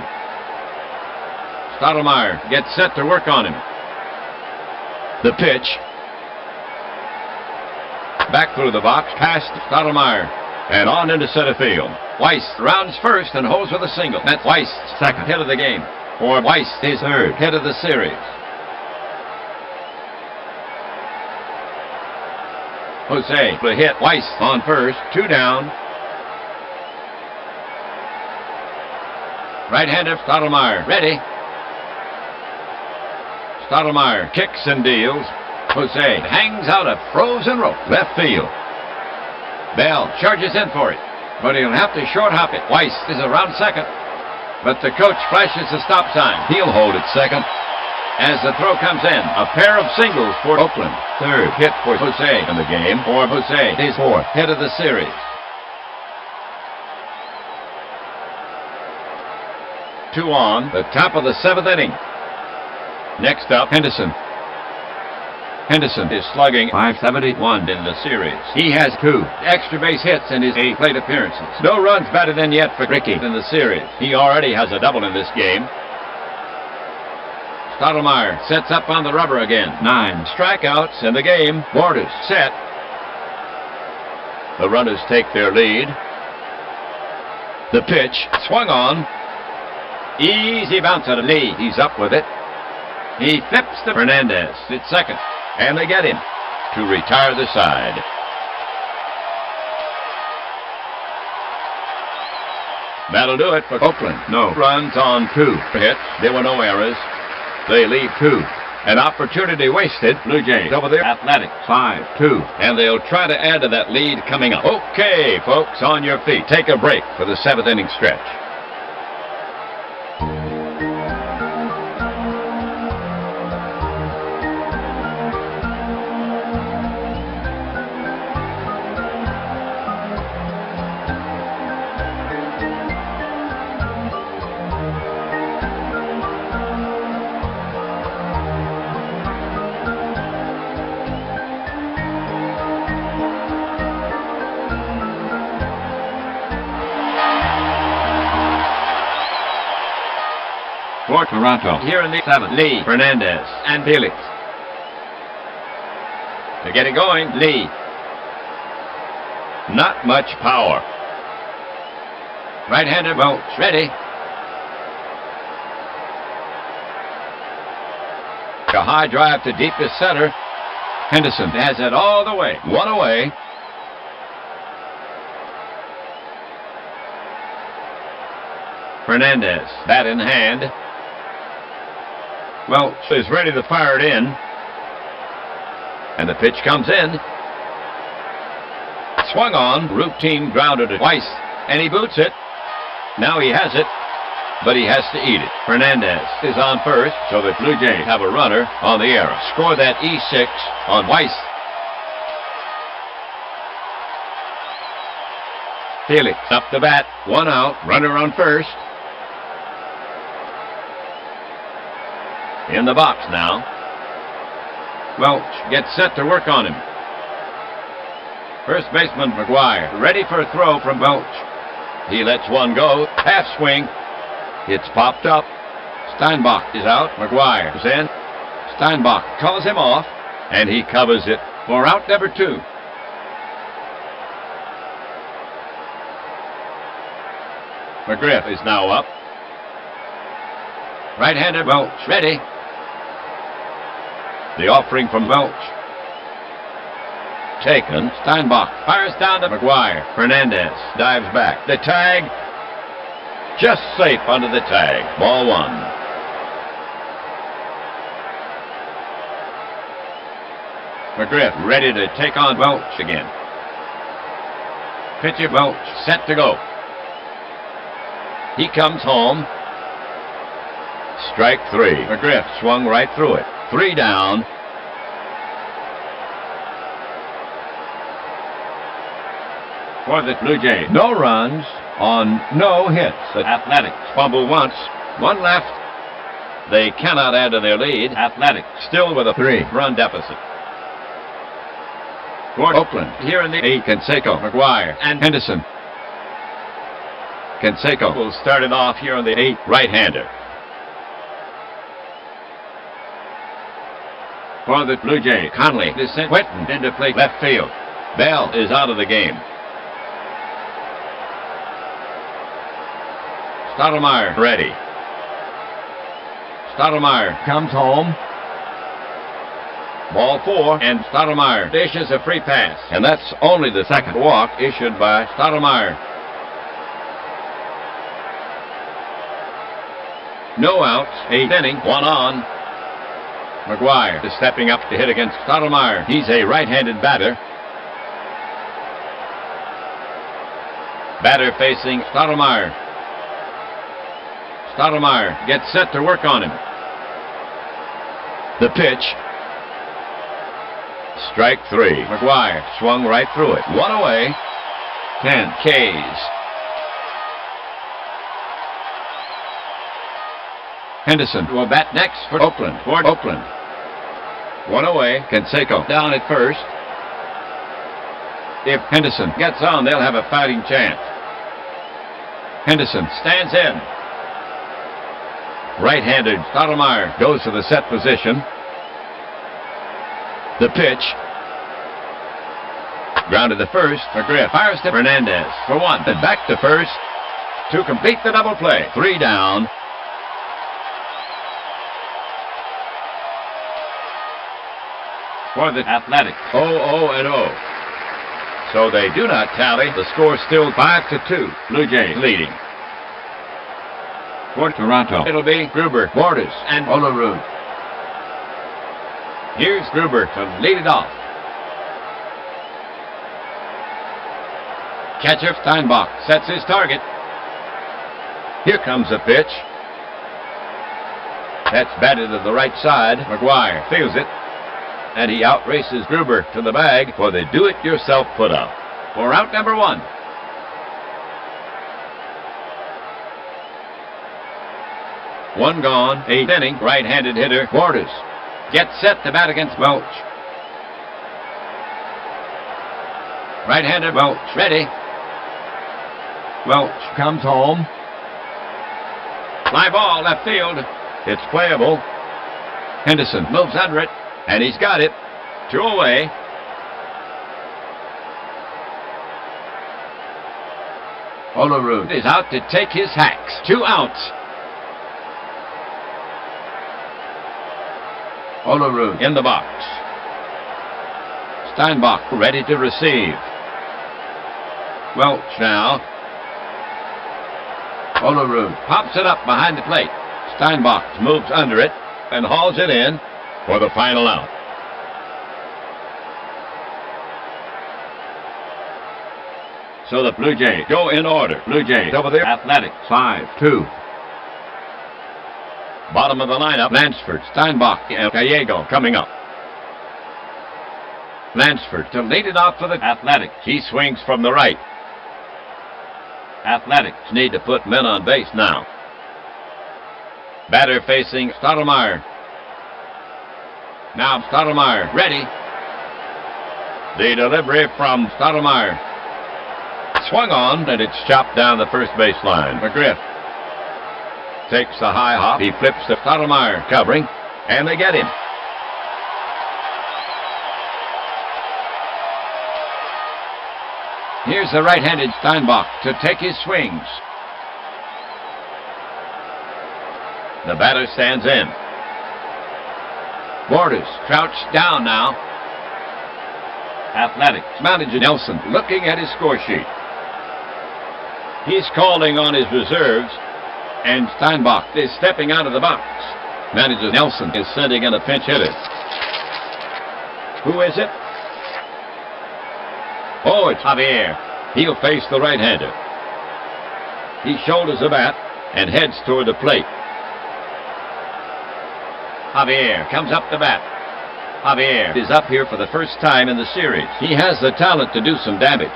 Speaker 1: Stottlemyre gets set to work on him. The pitch. Back through the box, past Stottlemyre, and on into center field. Weiss rounds first and holds with a single. That's Weiss' second hit of the game. For Weiss, his third hit of the series. Jose, the hit. Weiss on first, 2 down. Right-hander Stottlemyre, ready. Stottlemyre kicks and deals. Jose hangs out a frozen rope, left field. Bell charges in for it, but he'll have to short hop it. Weiss is around second, but the coach flashes the stop sign. He'll hold it second. As the throw comes in, a pair of singles for Oakland. Third hit for Jose in the game, for Jose, his fourth hit of the series. Two on, the top of the 7th inning. Next up, Henderson. Henderson is slugging .571 in the series. He has 2 extra base hits in his 8 plate appearances. No runs batted in yet for Ricky in the series. He already has a double in this game. Stottlemyre sets up on the rubber again. 9 strikeouts in the game. Borders set. The runners take their lead. The pitch swung on. Easy bounce out of Lee. He's up with it. He flips to Fernandez at second. And they get him to retire the side. That'll do it for Oakland. No runs on 2 hits. There were no errors. They leave 2. An opportunity wasted. Blue Jays over the Athletics 5-2. And they'll try to add to that lead coming up. Okay, folks, on your feet. Take a break for the 7th inning stretch. For Toronto, here in the 7th, Lee, Fernandez, and Felix. To get it going, Lee. Not much power. Right-hander Welch, ready. A high drive to deepest center. Henderson has it all the way. 1 away. Fernandez, bat in hand. Welch is ready to fire it in. And the pitch comes in. Swung on. Routine grounder to Weiss. And he boots it. Now he has it. But he has to eat it. Fernandez is on first, so the Blue Jays have a runner on the error. Score that E6 on Weiss. Felix up the bat. 1 out. Runner on first. In the box now. Welch gets set to work on him. First baseman McGuire ready for a throw from Welch. He lets one go. Half swing. It's popped up. Steinbach is out. McGuire is in. Steinbach calls him off, and he covers it for out number 2. McGriff is now up. Right-hander Welch ready. The offering from Welch. Taken. Steinbach fires down to McGuire. Fernandez dives back. The tag. Just safe under the tag. Ball 1. McGriff ready to take on Welch again. Pitcher Welch set to go. He comes home. Strike 3. McGriff swung right through it. 3 down. For the Blue Jays, no runs on no hits. The Athletics fumble once. 1 left. They cannot add to their lead. Athletics still with a 3-run deficit. For Oakland, here in the 8th, Canseco, McGuire, and Henderson. Canseco will start it off here on the 8th, right-hander. For the Blue Jays, Conley is sent Whitten into play left field. Bell is out of the game. Stottlemyre ready. Stottlemyre comes home. Ball 4, and Stottlemyre dishes a free pass. And that's only the 2nd walk issued by Stottlemyre. No outs, 8th inning, 1 on. McGuire is stepping up to hit against Stottlemyre. He's a right-handed batter. Batter facing Stottlemyre. Stottlemyre gets set to work on him. The pitch. Strike 3. McGuire swung right through it. 1 away. 10 Ks. Henderson will bat next for Oakland. For Oakland. 1 away. Canseco down at first. If Henderson gets on, they'll have a fighting chance. Henderson stands in. Right-handed Stottlemyre goes to the set position. The pitch. Grounded to first. McGriff fires to Fernandez for 1. Then back to first to complete the double play. 3 down. For the Athletics, 0-0-0. So they do not tally. The score still 5-2. Blue Jays leading. For Toronto, it'll be Gruber, Borders, and Olerud. Here's Gruber to lead it off. Catcher Steinbach sets his target. Here comes the pitch. That's batted to the right side. McGuire fields it. And he outraces Gruber to the bag for the do-it-yourself put-up. For out number 1. One gone, 8th inning, right-handed hitter Borders gets set to bat against Welch. Right-hander Welch ready. Welch comes home. Fly ball left field. It's playable. Henderson moves under it, and he's got it. 2 away. Olerud is out to take his hacks. 2 outs. Olerud in the box. Steinbach ready to receive. Welch now. Olerud pops it up behind the plate. Steinbach moves under it and hauls it in for the final out. So the Blue Jays go in order. Blue Jays over there. Athletics 5-2. Bottom of the lineup, Lansford, Steinbach, and Gallego coming up. Lansford to lead it off for the Athletics. He swings from the right. Athletics need to put men on base now. Batter facing Stottlemyre. Now Stottlemyre ready. The delivery from Stottlemyre. Swung on, and it's chopped down the first base line. McGriff takes the high hop. He flips to Stottlemyre covering, and they get him. Here's the right-handed Steinbach to take his swings. The batter stands in. Borders crouched down now. Athletics manager Nelson looking at his score sheet. He's calling on his reserves, and Steinbach is stepping out of the box. Manager Nelson is sending in a pinch hitter. Who is it? Oh, it's Javier. He'll face the right-hander. He shoulders the bat. and heads toward the plate. Javier comes up to bat. Javier is up here for the first time in the series. He has the talent to do some damage.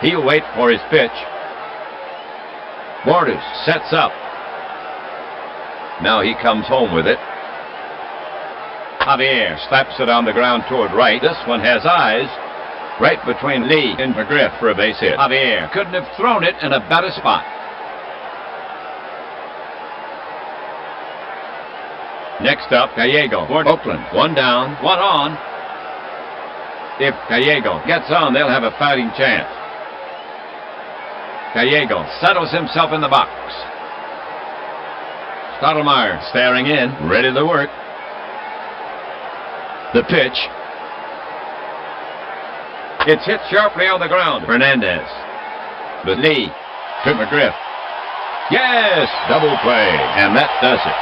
Speaker 1: He'll wait for his pitch. Borders sets up. Now he comes home with it. Javier slaps it on the ground toward right. This one has eyes right between Lee and McGriff for a base hit. Javier couldn't have thrown it in a better spot. Next up, Gallego for Oakland. One down, one on. If Gallego gets on, they'll have a fighting chance. Gallego settles himself in the box. Stottlemyre staring in, ready to work. The pitch. It's hit sharply on the ground. Fernandez. But Lee to McGriff. Yes! Double play. And that does it.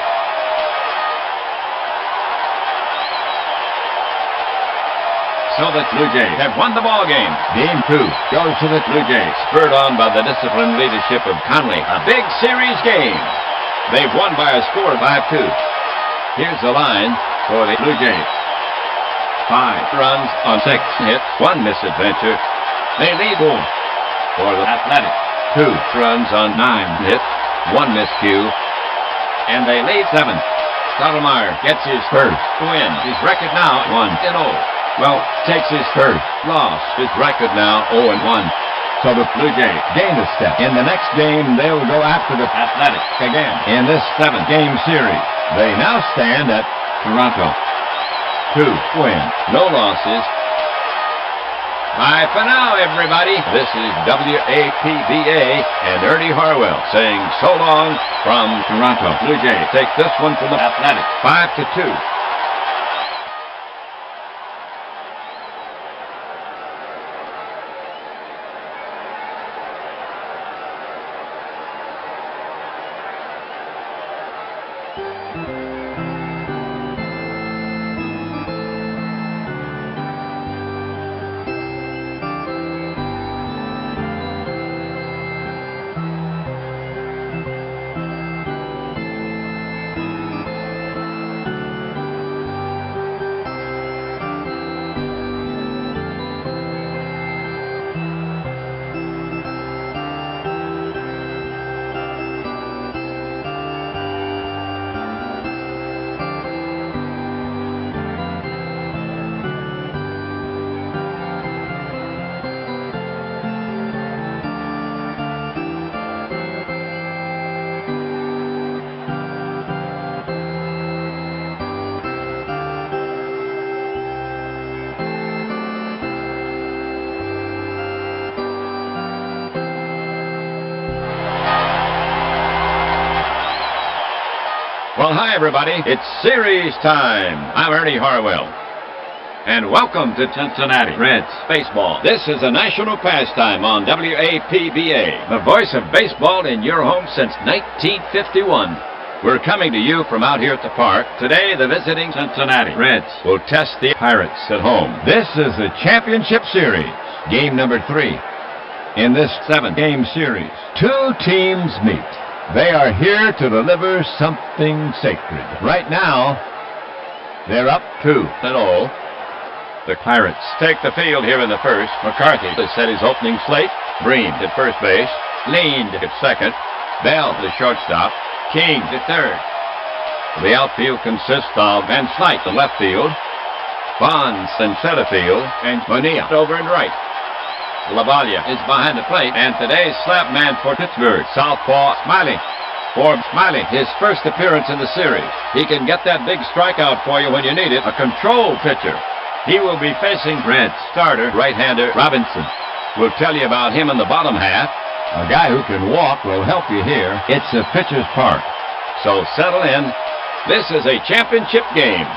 Speaker 1: So the Blue Jays have won the ball game. Game 2 goes to the Blue Jays, spurred on by the disciplined leadership of Conley. A big series game. They've won by a score of 5-2. Here's the line for the Blue Jays. 5 runs on 6 hits, 1 misadventure. They lead 4 for the Athletics. 2 runs on 9 hits, 1 miscue. And they lead 7. Stottlemyre gets his first win. His record now 1-0. Well, takes his first loss. His record now 0-1. So the Blue Jays gain a step. In the next game, they'll go after the Athletics again. In this 7-game series, they now stand at Toronto. 2 wins, no losses. Bye for now, everybody. This is WAPBA and Ernie Harwell saying so long from Toronto. Blue Jays take this one from the Athletics, 5-2. Well, hi, everybody. It's series time. I'm Ernie Harwell. And welcome to Cincinnati Reds baseball. This is a national pastime on WAPBA, the voice of baseball in your home since 1951. We're coming to you from out here at the park. Today, the visiting Cincinnati Reds will test the Pirates at home. This is the championship series, game number 3. In this 7-game series, 2 teams meet. They are here to deliver something sacred. Right now, they're up 2-0. The Pirates take the field here in the first. McCarthy has set his opening slate. Breen at first base. Leaned at second. Bell the shortstop. King to third. The outfield consists of Van Slyke in left field. Bonds in center field. And Bonilla over in right. Lavalle is behind the plate, and today's slap man for Pittsburgh, southpaw Smiley. For Smiley, his first appearance in the series. He can get that big strikeout for you when you need it. A control pitcher. He will be facing Reds starter, right-hander Robinson. We'll tell you about him in the bottom half. A guy who can walk will help you here. It's a pitcher's park. So settle in. This is a championship game.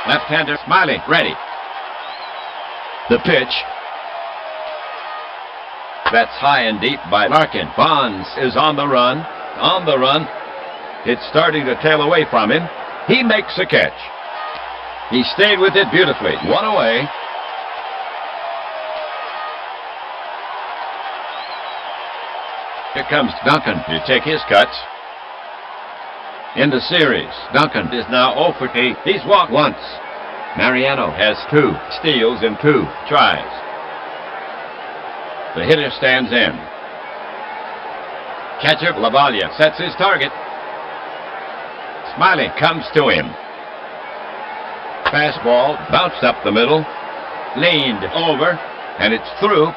Speaker 1: Left-hander Smiley ready. The pitch. That's high and deep by Larkin. Bonds is on the run. On the run. It's starting to tail away from him. He makes a catch. He stayed with it beautifully. One away. Here comes Duncan to take his cuts. In the series, Duncan is now 0 for 8. He's walked once. Mariano has 2 steals in 2 tries. The hitter stands in. Catcher Lavalia sets his target. Smiley comes to him. Fastball bounced up the middle, leaned over, and it's through.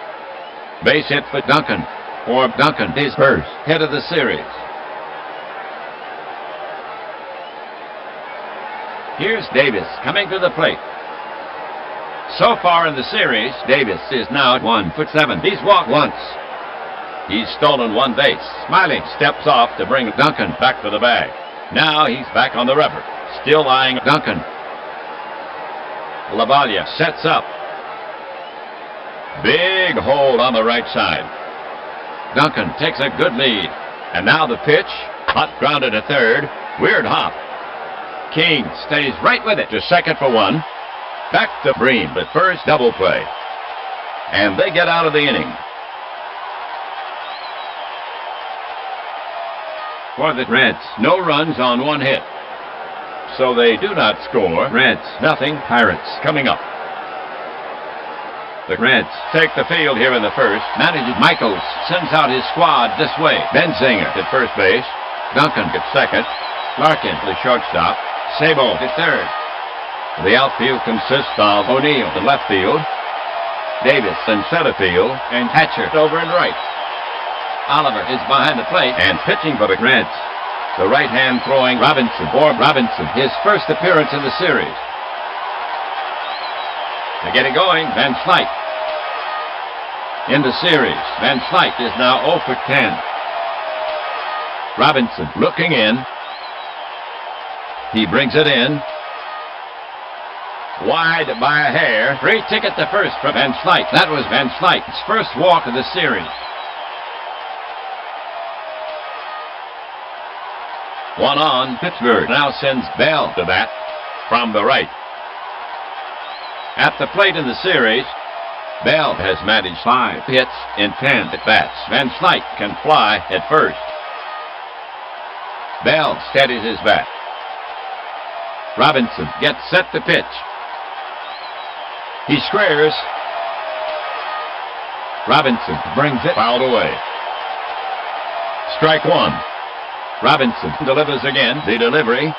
Speaker 1: Base hit for Duncan. For Duncan, his first hit of the series. Here's Davis coming to the plate. So far in the series, Davis is now at 1 for 7. He's walked once. He's stolen 1 base. Smiley steps off to bring Duncan back to the bag. Now he's back on the rubber, still eyeing Duncan. Lavalia sets up. Big hold on the right side. Duncan takes a good lead. And now the pitch. Hot grounded to third. Weird hop. King stays right with it to second for 1. Back to Bream, but first double play. And they get out of the inning. For the Reds, no runs on 1 hit. So they do not score. Reds, nothing. Pirates coming up. The Reds take the field here in the first. Manager Michaels sends out his squad this way. Benzinger at first base. Duncan at second. Larkin, the shortstop. Sabo at third. The outfield consists of O'Neill in left field, Davis in center field, and Hatcher over in right. Oliver is behind the plate and pitching for the Reds. The right-hand throwing Robinson. For Robinson, his first appearance in the series. To get it going, Van Slyke. In the series, Van Slyke is now 0 for 10. Robinson looking in. He brings it in. Wide by a hair. Free ticket to first for Van Slyke. That was Van Slyke's first walk of the series. 1 on. Pittsburgh now sends Bell to bat from the right. At the plate in the series, Bell has managed 5 hits in 10 at-bats. Van Slyke can fly at first. Bell steadies his bat. Robinson gets set to pitch. He squares. Robinson brings it fouled away. Strike 1. Robinson delivers again. The delivery.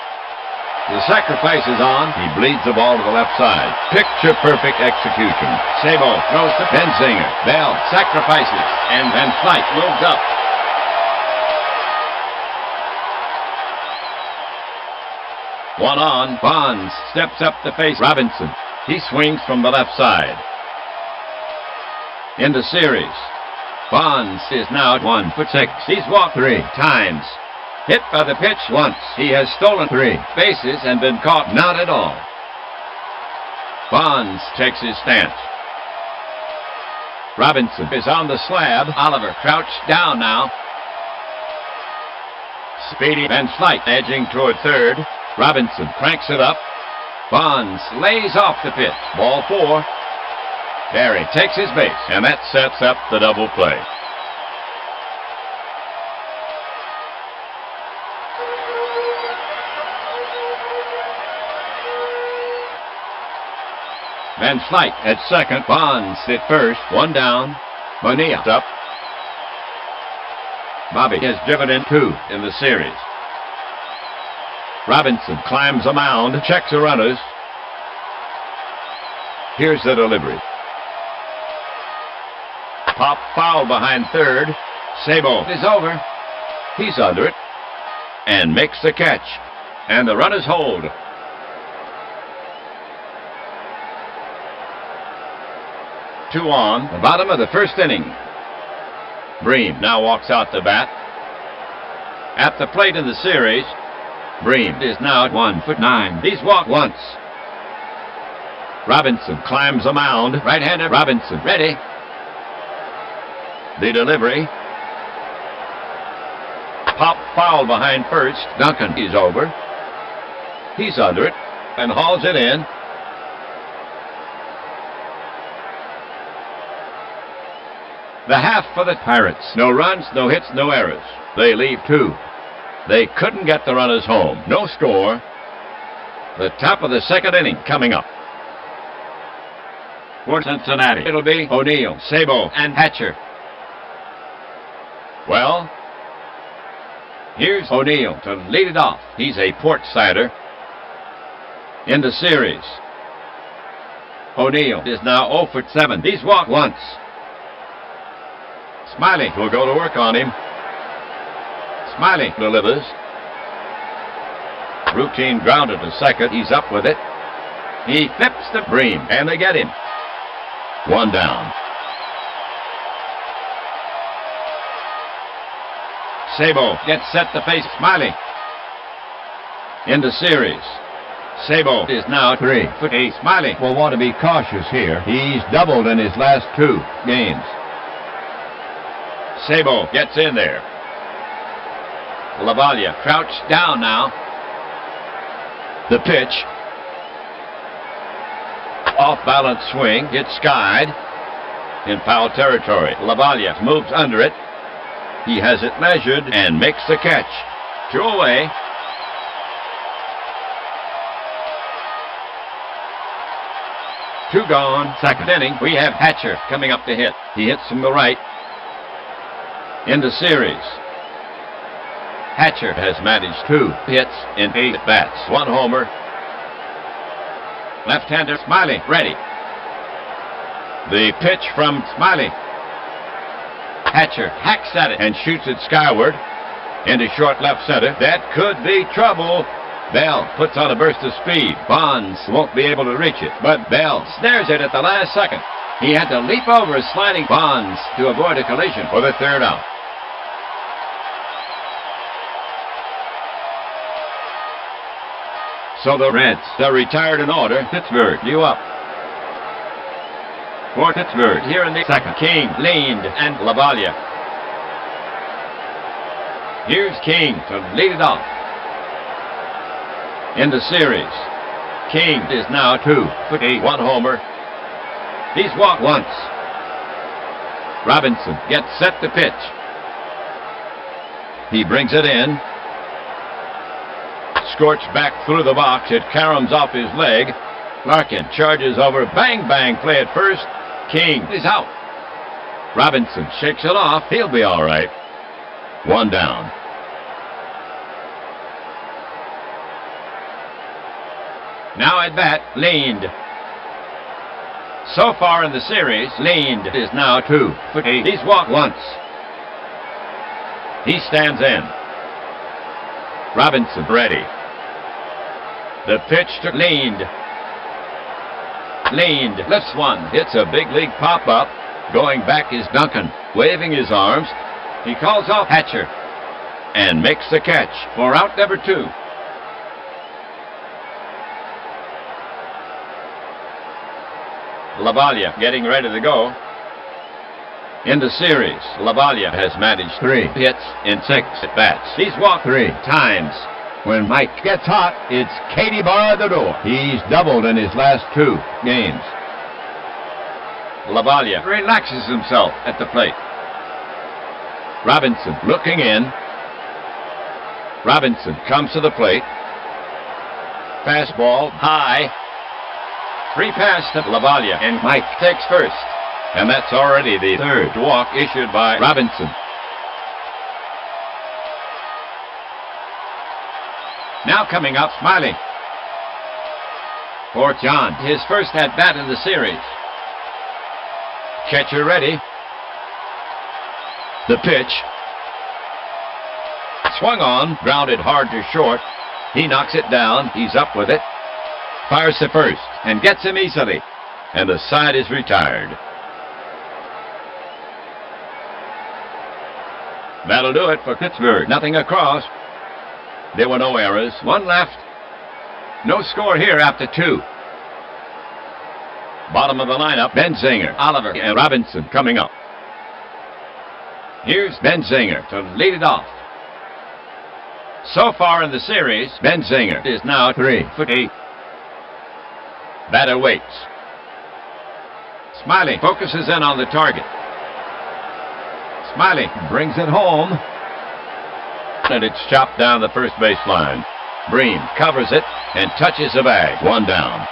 Speaker 1: The sacrifice is on. He bleeds the ball to the left side. Picture-perfect execution. Sabo throws to Benzinger. Bell sacrifices, and Van Slyke moves up. One on. Bonds steps up to face Robinson. He swings from the left side. In the series, Bonds is now at 1 for 6. He's walked 3 times. Hit by the pitch once. He has stolen 3 bases and been caught not at all. Bonds takes his stance. Robinson is on the slab. Oliver crouched down now. Speedy Van Slyke edging toward third. Robinson cranks it up. Bonds lays off the pitch. Ball 4. Barry takes his base, and that sets up the double play. Van Slyke at second. Bonds at first. 1 down. Bonilla up. Bobby has driven in 2 in the series. Robinson climbs a mound, checks the runners. Here's the delivery. Pop foul behind third. Sabo is over. He's under it and makes the catch. And the runners hold. Two on, the bottom of the first inning. Bream now walks out to bat. At the plate in the series, Bream is now at 1 for 9. He's walked once. Robinson climbs a mound. Right-handed Robinson ready. The delivery. Pop foul behind first. Duncan is over. He's under it and hauls it in. The half for the Pirates. No runs, no hits, no errors. They leave 2. They couldn't get the runners home. No score. The top of the second inning coming up. For Cincinnati, it'll be O'Neill, Sabo, and Hatcher. Well, here's O'Neill to lead it off. He's a port sider in the series. O'Neill is now 0 for 7. He's walked once. Smiley will go to work on him. Smiley delivers. Routine grounded to second. He's up with it. He flips the Bream, and they get him. 1 down. Sabo gets set to face Smiley. In the series, Sabo is now 3 for 8. Smiley will want to be cautious here. He's doubled in his last 2 games. Sabo gets in there. LaValia crouched down now. The pitch. Off-balance swing. It's skied in foul territory. LaValia moves under it. He has it measured and makes the catch. 2 away. Two gone. Second inning. We have Hatcher coming up to hit. He hits from the right. In the series, Hatcher has managed 2 hits in 8 at-bats. 1 homer. Left-hander Smiley ready. The pitch from Smiley. Hatcher hacks at it and shoots it skyward into short left center. That could be trouble. Bell puts on a burst of speed. Bonds won't be able to reach it, but Bell snares it at the last second. He had to leap over sliding Bonds to avoid a collision for the 3rd out. So the Reds are retired in order. Pittsburgh, you up. For Pittsburgh, here in the second, King, Leaned, and LaValia. Here's King to lead it off. In the series, King is now 2 for 8. 1 homer. He's walked once. Robinson gets set to pitch. He brings it in. Scorched back through the box. It caroms off his leg. Larkin charges over. Bang, bang. Play at first. King is out. Robinson shakes it off. He'll be all right. 1 down. Now at bat, Leaned. So far in the series, Leaned is now 2 for 8. He's walked once. He stands in. Robinson ready. The pitch to Leaned. Leaned lifts one. Hits a big league pop-up. Going back is Duncan, waving his arms. He calls off Hatcher and makes the catch for out number 2. LaValia getting ready to go. In the series, LaValia has managed 3 hits in 6 at-bats. He's walked 3 times. When Mike gets hot, it's Katie bar the door. He's doubled in his last 2 games. LaValia relaxes himself at the plate. Robinson looking in. Robinson comes to the plate. Fastball high. Free pass to LaValia, and Mike takes first. And that's already the 3rd walk issued by Robinson. Now coming up, Smiley. For John, his first at-bat in the series. Catcher ready. The pitch. Swung on, grounded hard to short. He knocks it down. He's up with it. Fires to first and gets him easily. And the side is retired. That'll do it for Pittsburgh. Nothing across. There were no errors. 1 left. No score here after 2. Bottom of the lineup, Benzinger, Oliver, and Robinson coming up. Here's Benzinger to lead it off. So far in the series, Benzinger is now 3'8". Batter waits. Smiley focuses in on the target. Smiley brings it home. And it's chopped down the first base line. Breen covers it and touches the bag. 1 down.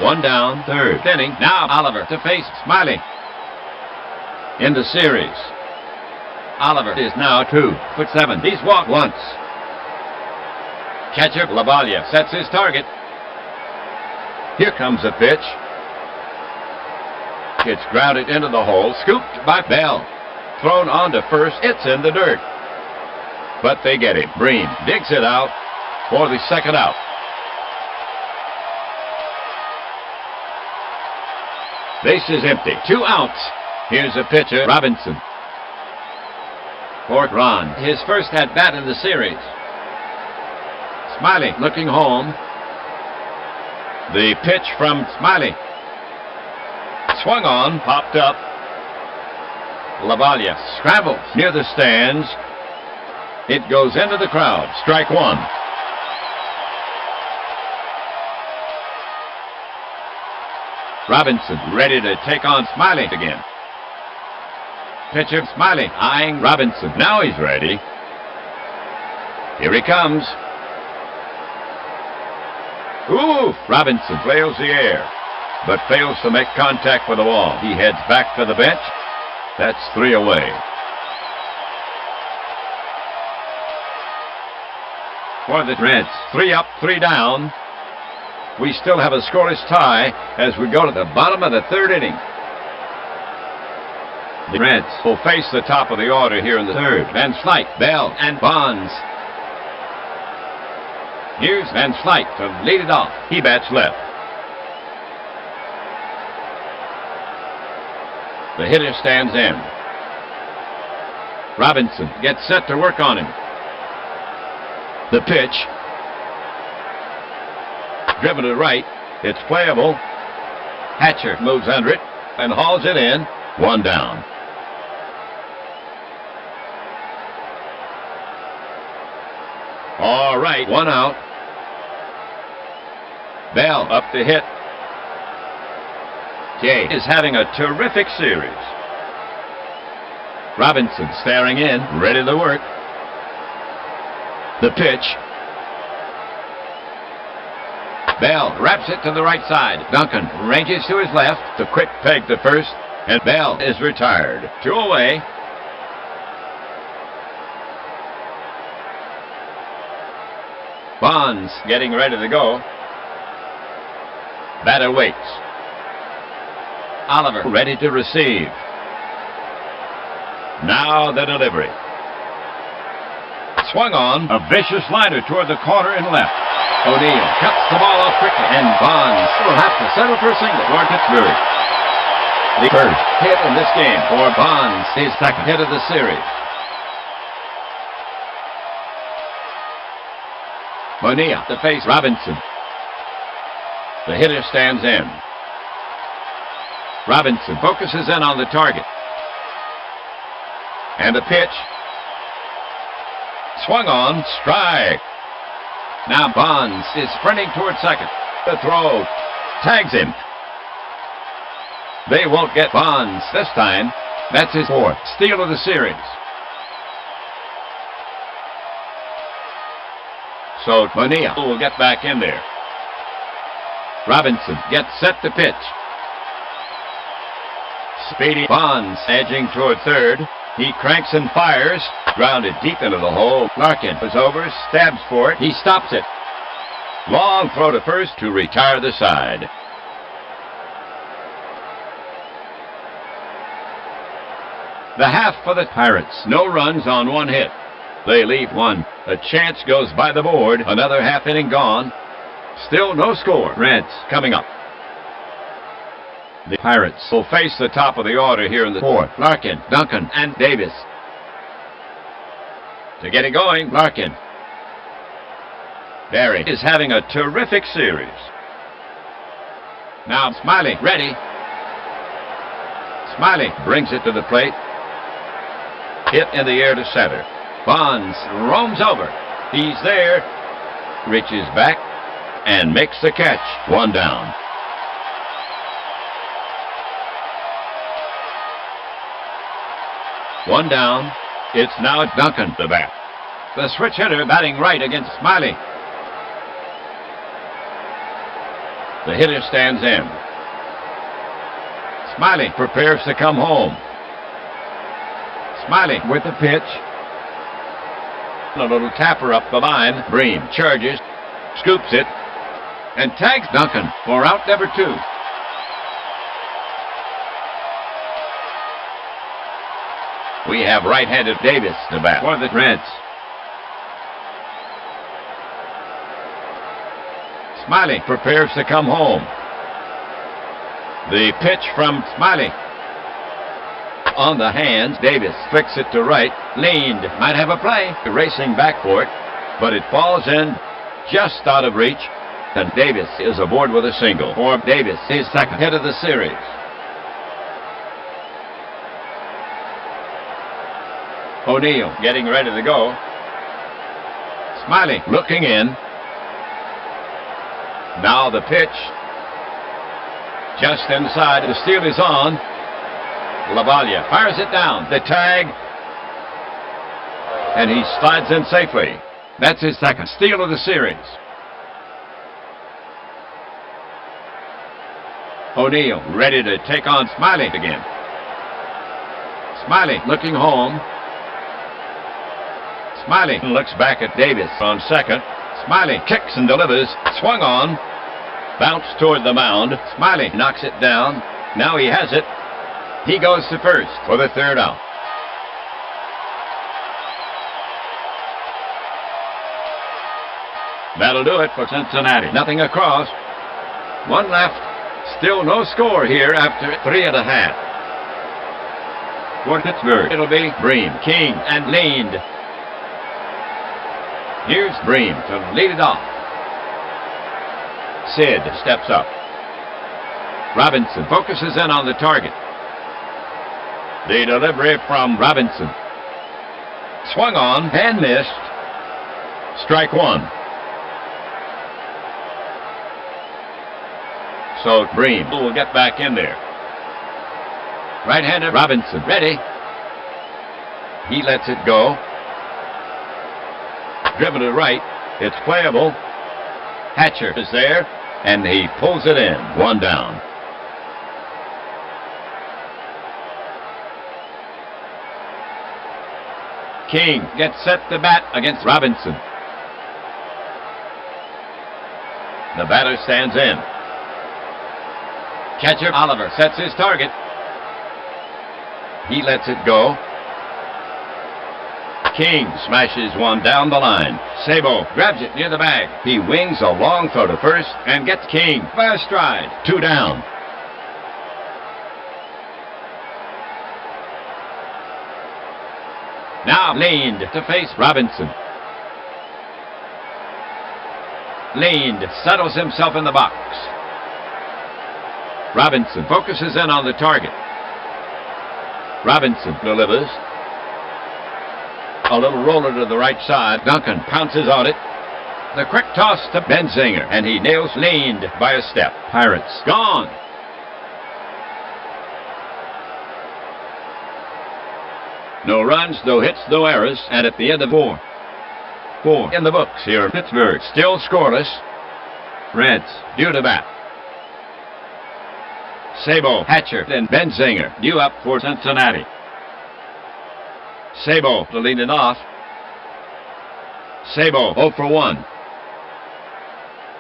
Speaker 1: One down, third inning. Now Oliver to face Smiley. In the series, Oliver is now 2'7". He's walked once. Catcher LaValle sets his target. Here comes a pitch. It's grounded into the hole, scooped by Bell. Thrown on to first, it's in the dirt. But they get him. Breen digs it out for the second out. Base is empty. 2 outs. Here's a pitcher, Robinson. For Ron, his first at-bat in the series. Smiley looking home. The pitch from Smiley. Swung on, popped up. LaValle scrambles near the stands. It goes into the crowd. Strike 1. Robinson ready to take on Smiley again. Pitcher Smiley eyeing Robinson. Now he's ready. Here he comes. Ooh! Robinson flails the air, but fails to make contact with the wall. He heads back to the bench. That's 3 away. For the Reds, 3 up, 3 down. We still have a scoreless tie as we go to the bottom of the 3rd inning. The Reds will face the top of the order here in the 3rd. Van Slyke, Bell, and Bonds. Here's Van Slyke to lead it off. He bats left. The hitter stands in. Robinson gets set to work on him. The pitch. Driven to right. It's playable. Hatcher moves under it and hauls it in. 1 down. All right, 1 out. Bell up to hit. Jay is having a terrific series. Robinson staring in, ready to work. The pitch. Bell wraps it to the right side. Duncan ranges to his left. The quick peg to first, and Bell is retired. 2 away. Bonds getting ready to go. Batter waits. Oliver ready to receive. Now the delivery. Swung on. A vicious liner toward the corner and left. O'Neill cuts the ball off quickly, and Bonds will have to settle for a single for Pittsburgh. The first hit in this game for Bonds, his 2nd hit of the series. Bonilla to face Robinson. The hitter stands in. Robinson focuses in on the target. And a pitch. Swung on, strike. Now Bonds is sprinting toward second. The throw tags him. They won't get Bonds this time. That's his 4th steal of the series. So Bonilla will get back in there. Robinson gets set to pitch. Speedy Bonds edging toward 3rd. He cranks and fires. Grounded deep into the hole. Larkin is over, stabs for it. He stops it. Long throw to first to retire the side. The half for the Pirates. No runs on 1 hit. They leave 1. A chance goes by the board. Another half inning gone. Still no score. Reds coming up. The Pirates will face the top of the order here in the 4th. Larkin, Duncan, and Davis. To get it going, Larkin. Barry is having a terrific series. Now Smiley, ready. Smiley brings it to the plate. Hit in the air to center. Bonds roams over. He's there. Reaches back and makes the catch. One down. One down. It's now Duncan the bat. The switch hitter batting right against Smiley. The hitter stands in. Smiley prepares to come home. Smiley with the pitch. A little tapper up the line. Bream charges, scoops it, and tags Duncan for out number 2. We have right-handed Davis to bat for the Reds. Smiley prepares to come home. The pitch from Smiley. On the hands, Davis flicks it to right. Leaned, might have a play. Racing back for it, but it falls in just out of reach. And Davis is aboard with a single. For Davis, his second hit of the series. O'Neill getting ready to go. Smiley looking in. Now the pitch. Just inside. The steal is on. LaValle fires it down. The tag. And he slides in safely. That's his second steal of the series. O'Neill ready to take on Smiley again. Smiley looking home. Smiley looks back at Davis on second. Smiley kicks and delivers. Swung on. Bounced toward the mound. Smiley knocks it down. Now he has it. He goes to first for the third out. That'll do it for Cincinnati. Nothing across. One left. Still no score here after 3.5. For Pittsburgh, it'll be Bream, King, and Leaned. Here's Bream to lead it off. Sid steps up. Robinson focuses in on the target. The delivery from Robinson. Swung on and missed. Strike one. So Bream will get back in there. Right-handed Robinson ready. He lets it go. Driven to right. It's playable. Hatcher is there, and he pulls it in. One down. King gets set to bat against Robinson. The batter stands in. Catcher Oliver sets his target. He lets it go. King smashes one down the line. Sabo grabs it near the bag. He wings a long throw to first and gets King by a stride. 2 down. Now Leaned to face Robinson. Leaned settles himself in the box. Robinson focuses in on the target. Robinson delivers. A little roller to the right side. Duncan pounces on it. The quick toss to Benzinger, and he nails Leaned by a step. Pirates gone. No runs, no hits, no errors, and at the end of 4 in the books here in Pittsburgh. Still scoreless. Reds due to bat. Sabo, Hatcher, and Benzinger due up for Cincinnati. Sabo to lead it off. Sabo 0 for 1.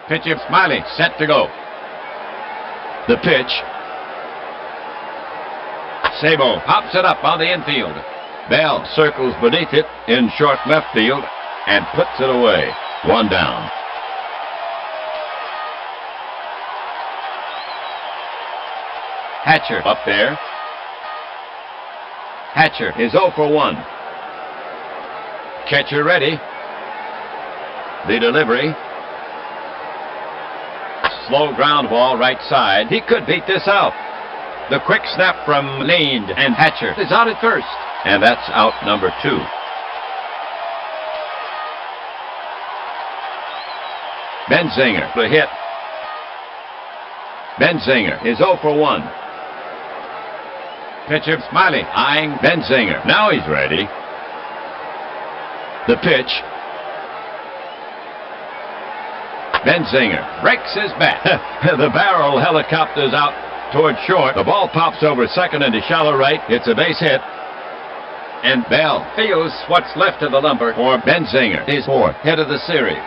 Speaker 1: Pitch of Smiley set to go. The pitch. Sabo pops it up on the infield. Bell circles beneath it in short left field and puts it away. 1 down. Hatcher up there. Hatcher is 0 for 1. Catcher ready. The delivery. Slow ground ball right side. He could beat this out. The quick snap from Leaned, and Hatcher is out at first. And that's out number 2. Benzinger, the hit. Benzinger is 0 for 1. Pitcher Smiley eyeing Benzinger. Now he's ready. The pitch. Benzinger breaks his bat. The barrel helicopters out toward short. The ball pops over second into shallow right. It's a base hit. And Bell feels what's left of the lumber for Benzinger. His 4th hit of the series.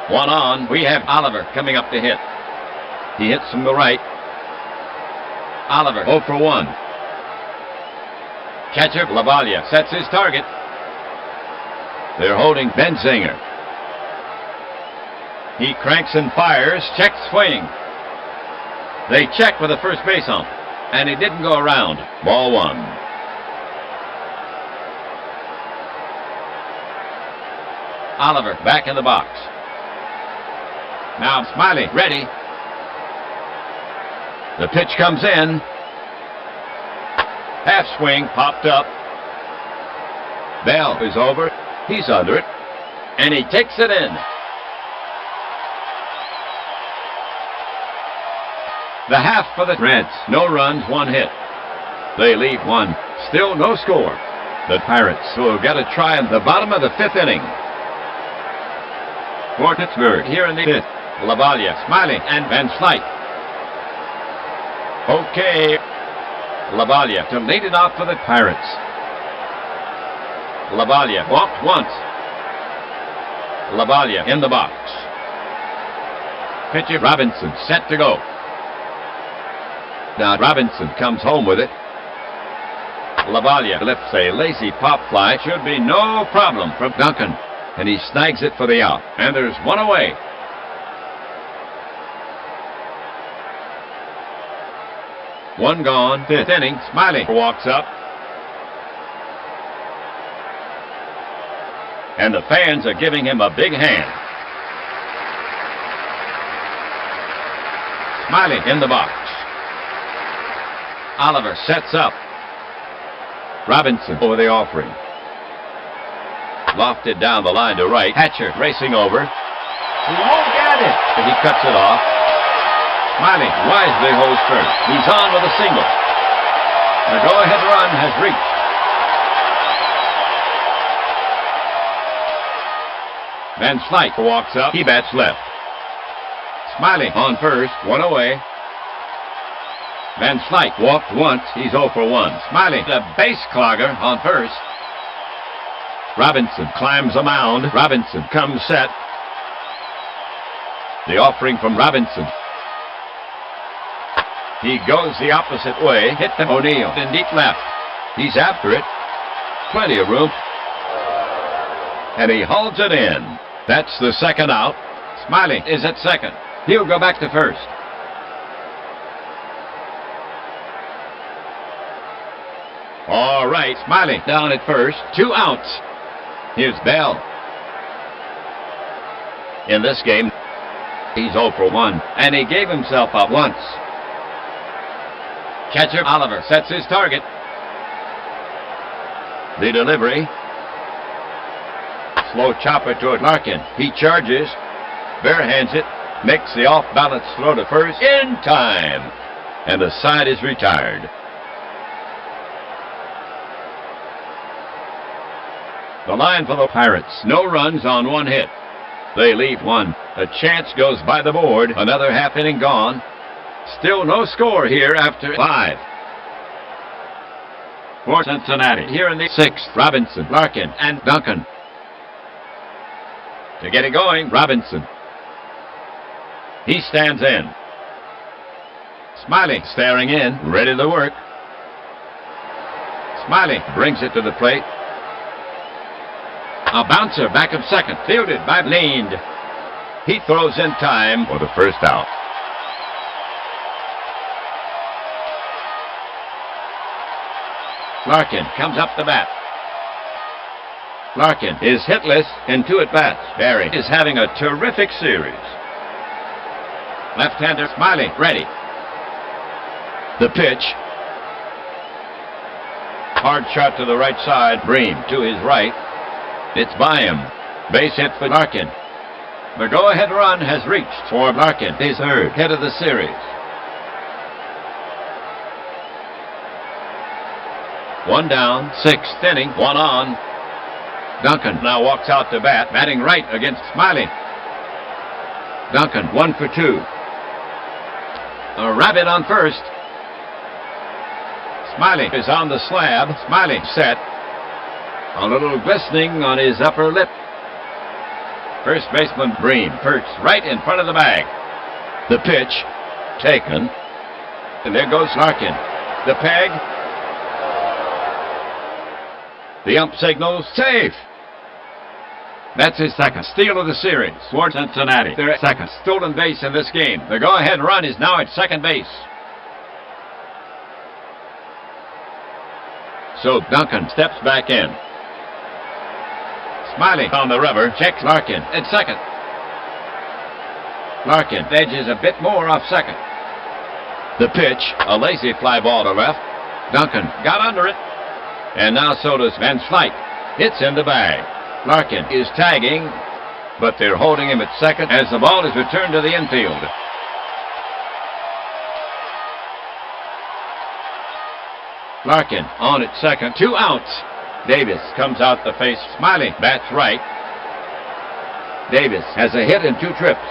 Speaker 1: 1 on. We have Oliver coming up to hit. He hits from the right. Oliver 0 for 1. Catcher Lavalia sets his target. They're holding Benzinger. He cranks and fires. Check swing. They check with the first base ump, and he didn't go around. Ball 1. Oliver back in the box. Now Smiley ready. The pitch comes in. Half swing popped up. Bell is over. He's under it. And he takes it in. The half for the Reds. No runs, 1 hit. They leave 1. Still no score. The Pirates will get a try in the bottom of the 5th inning. For Pittsburgh here in the 5th. Lavalia, Smiley, and Van Slyke. Okay. Lavalia to lead it off for the Pirates. Lavalia walked once. Lavalia in the box. Pitcher Robinson set to go. Now Robinson comes home with it. Lavalia lifts a lazy pop fly. Should be no problem from Duncan. And he snags it for the out. And there's 1 away. One gone, 5th inning. Smiley walks up. And the fans are giving him a big hand. Smiley in the box. Oliver sets up. Robinson over the offering. Lofted down the line to right. Hatcher racing over. He won't get it. And he cuts it off. Smiley wisely holds first. He's on with a single. The go-ahead run has reached. Van Slyke walks up. He bats left. Smiley on first. 1 away. Van Slyke walked once. He's 0 for 1. Smiley, the base clogger on first. Robinson climbs a mound. Robinson comes set. The offering from Robinson. He goes the opposite way. Hit the O'Neill in deep left. He's after it. Plenty of room. And he holds it in. That's the 2nd out. Smiley is at second. He'll go back to first. All right, Smiley down at first. 2 outs. Here's Bell. In this game, he's 0 for 1. And he gave himself up once. Catcher Oliver sets his target. The delivery. Slow chopper toward Larkin. He charges. Barehands it. Makes the off-balance throw to first in time. And the side is retired. The line for the Pirates. No runs on 1 hit. They leave 1. A chance goes by the board. Another half inning gone. Still no score here after 5. For Cincinnati, here in the 6th, Robinson, Larkin, and Duncan. To get it going, Robinson. He stands in. Smiley staring in, ready to work. Smiley brings it to the plate. A bouncer back of second, fielded by Leaned. He throws in time for the first out. Larkin comes up the bat. Larkin is hitless in 2 at-bats. Barry is having a terrific series. Left-hander Smiley ready. The pitch. Hard shot to the right side. Bream to his right. It's by him. Base hit for Larkin. The go-ahead run has reached for Larkin, his 3rd hit of the series. 1 down, 6th inning, 1 on. Duncan now walks out to bat, batting right against Smiley. Duncan 1 for 2. A rabbit on first. Smiley is on the slab. Smiley set. A little glistening on his upper lip. First baseman Bream perched right in front of the bag. The pitch taken. And there goes Larkin. The peg. The ump signals safe. That's his 2nd steal of the series for Cincinnati. Their 2nd stolen base in this game. The go-ahead run is now at 2nd base. So Duncan steps back in. Smiley on the rubber checks Larkin at 2nd. Larkin edges a bit more off 2nd. The pitch, a lazy fly ball to left. Duncan got under it. And now so does Van Slyke. It's in the bag. Larkin is tagging, but they're holding him at 2nd as the ball is returned to the infield. Larkin on at 2nd, 2 outs. Davis comes out to face Smiley, bats right. Davis has a hit in 2 trips.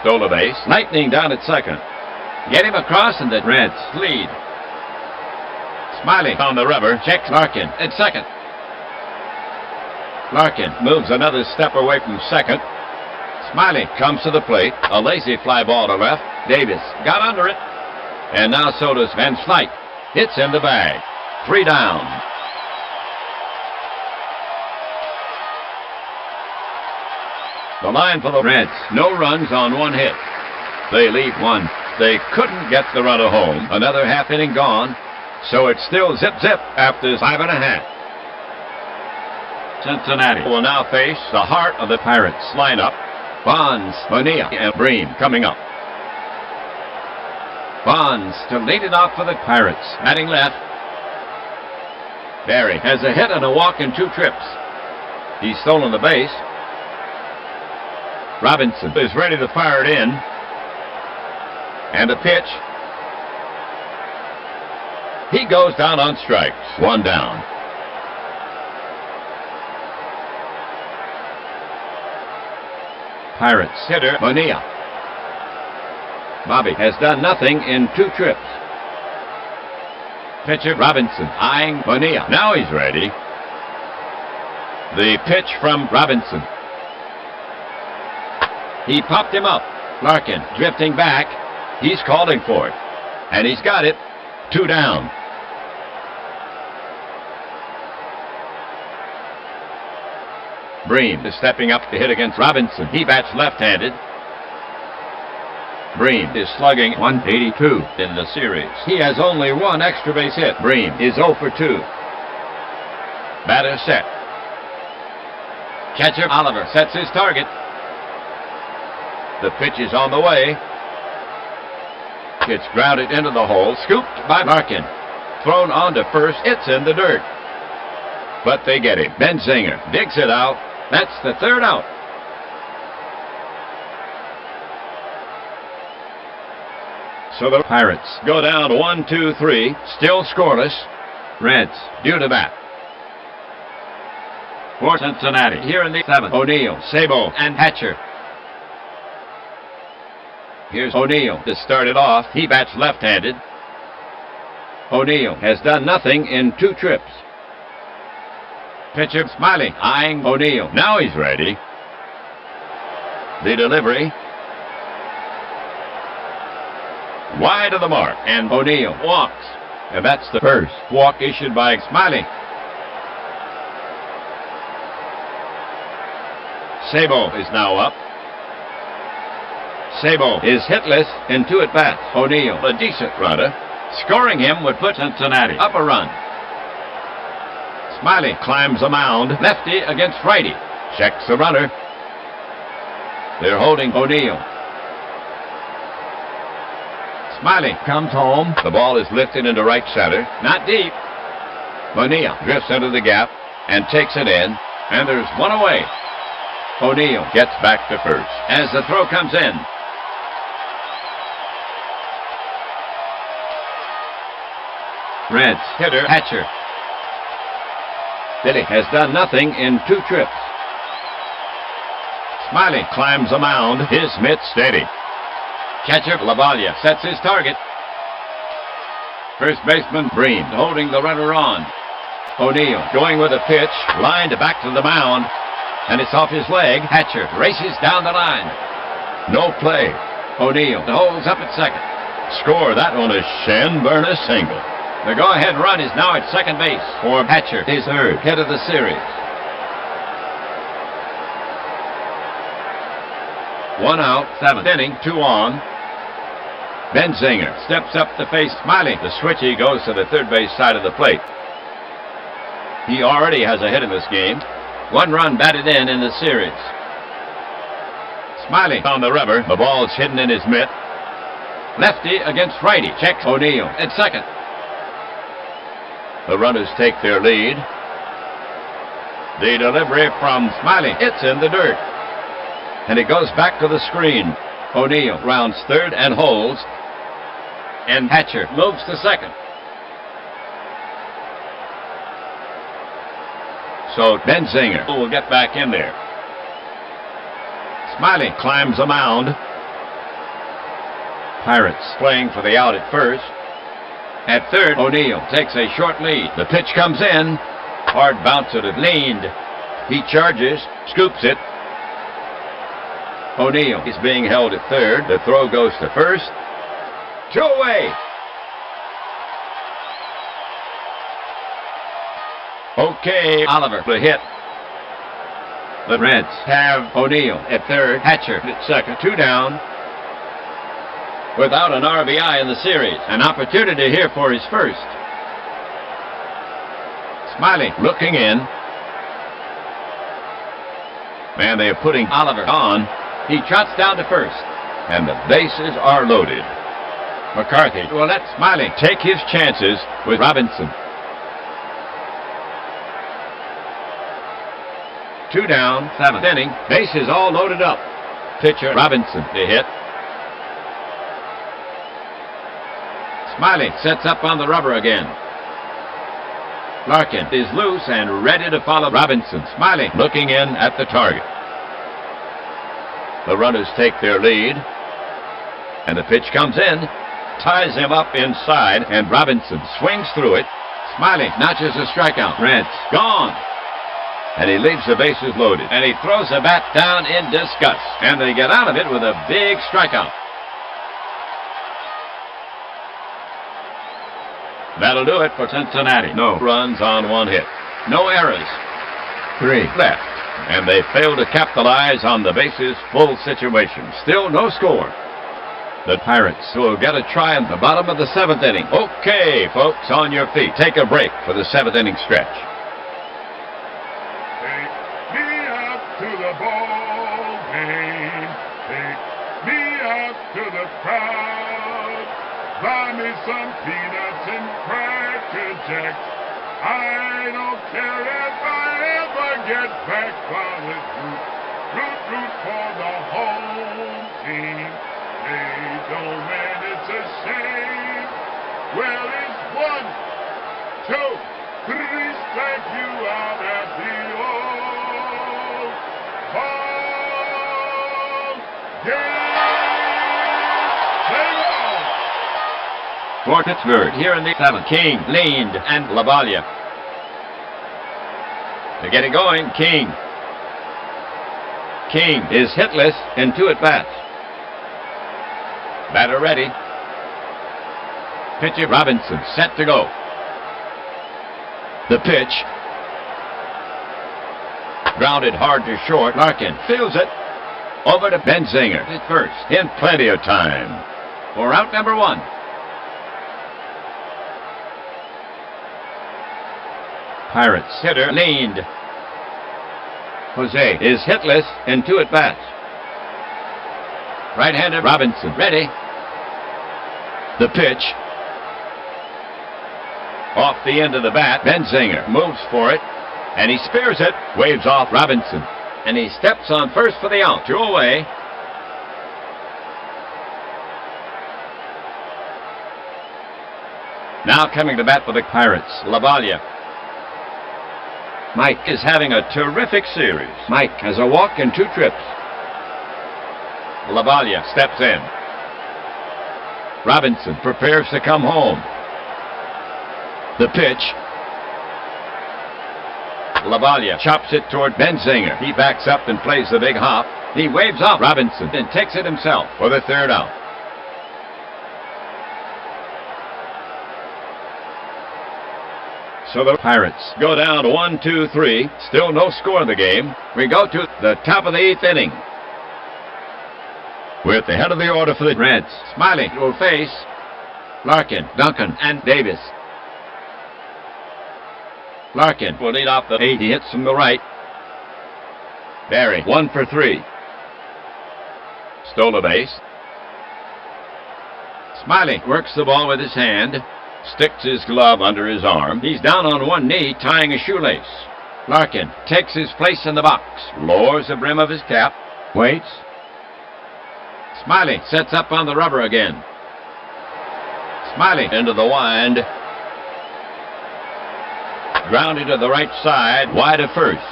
Speaker 1: Stole a base. Lightning down at 2nd. Get him across and the Reds lead. Smiley on the rubber checks Larkin at 2nd. Larkin moves another step away from 2nd. Smiley comes to the plate. A lazy fly ball to left. Davis got under it. And now so does Van Slyke. It's in the bag. 3 down. The line for the Reds. No runs on 1 hit. They leave 1. They couldn't get the runner home. Another half inning gone. So it's still zip-zip after 5.5. Cincinnati will now face the heart of the Pirates lineup. Bonds, Bonilla, and Bream coming up. Bonds to lead it off for the Pirates. Batting left. Barry has a hit and a walk in 2 trips. He's stolen the base. Robinson is ready to fire it in. And a pitch. He goes down on strikes. 1 down. Pirates hitter Bonilla. Bobby has done nothing in 2 trips. Pitcher Robinson eyeing Bonilla. Now he's ready. The pitch from Robinson. He popped him up. Larkin drifting back. He's calling for it. And he's got it. 2 down. Bream is stepping up to hit against Robinson. He bats left-handed. Bream is slugging 182 in the series. He has only 1 extra base hit. Bream is 0 for 2. Batter set. Catcher Oliver sets his target. The pitch is on the way. It's grounded into the hole. Scooped by Larkin. Thrown on to first. It's in the dirt. But they get him. Benzinger digs it out. That's the 3rd out. So the Pirates go down 1-2-3. Still scoreless. Reds due to bat. For Cincinnati here in the 7th. O'Neill, Sabo, and Hatcher. Here's O'Neill to start it off. He bats left-handed. O'Neill has done nothing in 2 trips. Pitcher Smiley eyeing O'Neill. Now he's ready. The delivery. Wide of the mark. And O'Neill walks. And that's the first walk issued by Smiley. Sabo is now up. Sabo is hitless in 2 at-bats. O'Neill, a decent runner. Scoring him would put Cincinnati up a run. Smiley climbs the mound. Lefty against righty. Checks the runner. They're holding O'Neill. Smiley comes home. The ball is lifted into right center. Not deep. O'Neill drifts into the gap and takes it in. And there's one away. O'Neill gets back to first as the throw comes in. Reds hitter Hatcher. Billy has done nothing in 2 trips. Smiley climbs the mound. His mitt steady. Catcher Lavalia sets his target. First baseman Breen holding the runner on. O'Neill going with a pitch, lined back to the mound, and it's off his leg. Hatcher races down the line. No play. O'Neill holds up at second. Score that on a Shanburner single. The go-ahead run is now at second base for Hatcher, his third hit of the series. 1 out, 7th inning, 2 on. Benzinger steps up to face Smiley. The switchy goes to the third base side of the plate. He already has a hit in this game. 1 run batted in the series. Smiley on the rubber. The ball is hidden in his mitt. Lefty against righty. Checks O'Neill at second. The runners take their lead. The delivery from Smiley. It's in the dirt. And it goes back to the screen. O'Neill rounds third and holds. And Hatcher moves to second. So Benzinger will get back in there. Smiley climbs the mound. Pirates playing for the out at first. At third, O'Neill takes a short lead. The pitch comes in. Hard bounce at it, leaned. He charges, scoops it. O'Neill is being held at third. The throw goes to first. 2 away. Okay, Oliver the hit. The Reds have O'Neill at third. Hatcher at second. 2 down. Without an RBI in the series. An opportunity here for his first. Smiley looking in. And they are putting Oliver on. He trots down to first. And the bases are loaded. McCarthy will let Smiley take his chances with Robinson. 2 down, 7th inning. Bases all loaded up. Pitcher Robinson to hit. Smiley sets up on the rubber again. Larkin is loose and ready to follow Robinson. Smiley looking in at the target. The runners take their lead. And the pitch comes in. Ties him up inside, and Robinson swings through it. Smiley notches a strikeout. Reds gone. And he leaves the bases loaded. And he throws the bat down in disgust. And they get out of it with a big strikeout. That'll do it for Cincinnati. No runs on 1 hit. No errors. 3 left. And they fail to capitalize on the bases full situation. Still no score. The Pirates will get a try in the bottom of the 7th inning. Okay, folks, on your feet. Take a break for the 7th inning stretch.
Speaker 2: Take me out to the ball game. Take me out to the crowd. Buy me some peanuts and Cracker Jacks. I don't care if I ever get back while it's root for the home team. They don't win, it's a shame. Well, it's 1, 2, 3 strike you out at the old ball game.
Speaker 1: For Pittsburgh, here in the 7th, King leaned and Lavalia. To get it going, King. King is hitless in 2 at-bats. Batter ready. Pitcher Robinson set to go. The pitch. Grounded hard to short. Larkin fields it. Over to Benzinger at first in plenty of time. For out number 1. Pirates hitter leaned. Jose is hitless in 2 at-bats. Right-hander Robinson ready. The pitch. Off the end of the bat, Benzinger moves for it, and he spears it, waves off Robinson, and he steps on first for the out. 2 away. Now coming to bat for the Pirates, LaValle. Mike is having a terrific series. Mike has a walk and 2 trips. LaValle steps in. Robinson prepares to come home. The pitch. LaValle chops it toward Benzinger. He backs up and plays the big hop. He waves off Robinson and takes it himself for the 3rd out. So the Pirates go down 1, 2, 3. Still no score in the game. We go to the top of the 8th inning. We're at the head of the order for the Reds. Smiley will face Larkin, Duncan, and Davis. Larkin will lead off the 8. He hits from the right. Barry, 1 for 3. Stole a base. Smiley works the ball with his hand. Sticks his glove under his arm. He's down on 1 knee, tying a shoelace. Larkin takes his place in the box. Lowers the brim of his cap. Waits. Smiley sets up on the rubber again. Smiley into the wind. Grounded to the right side, wide of first.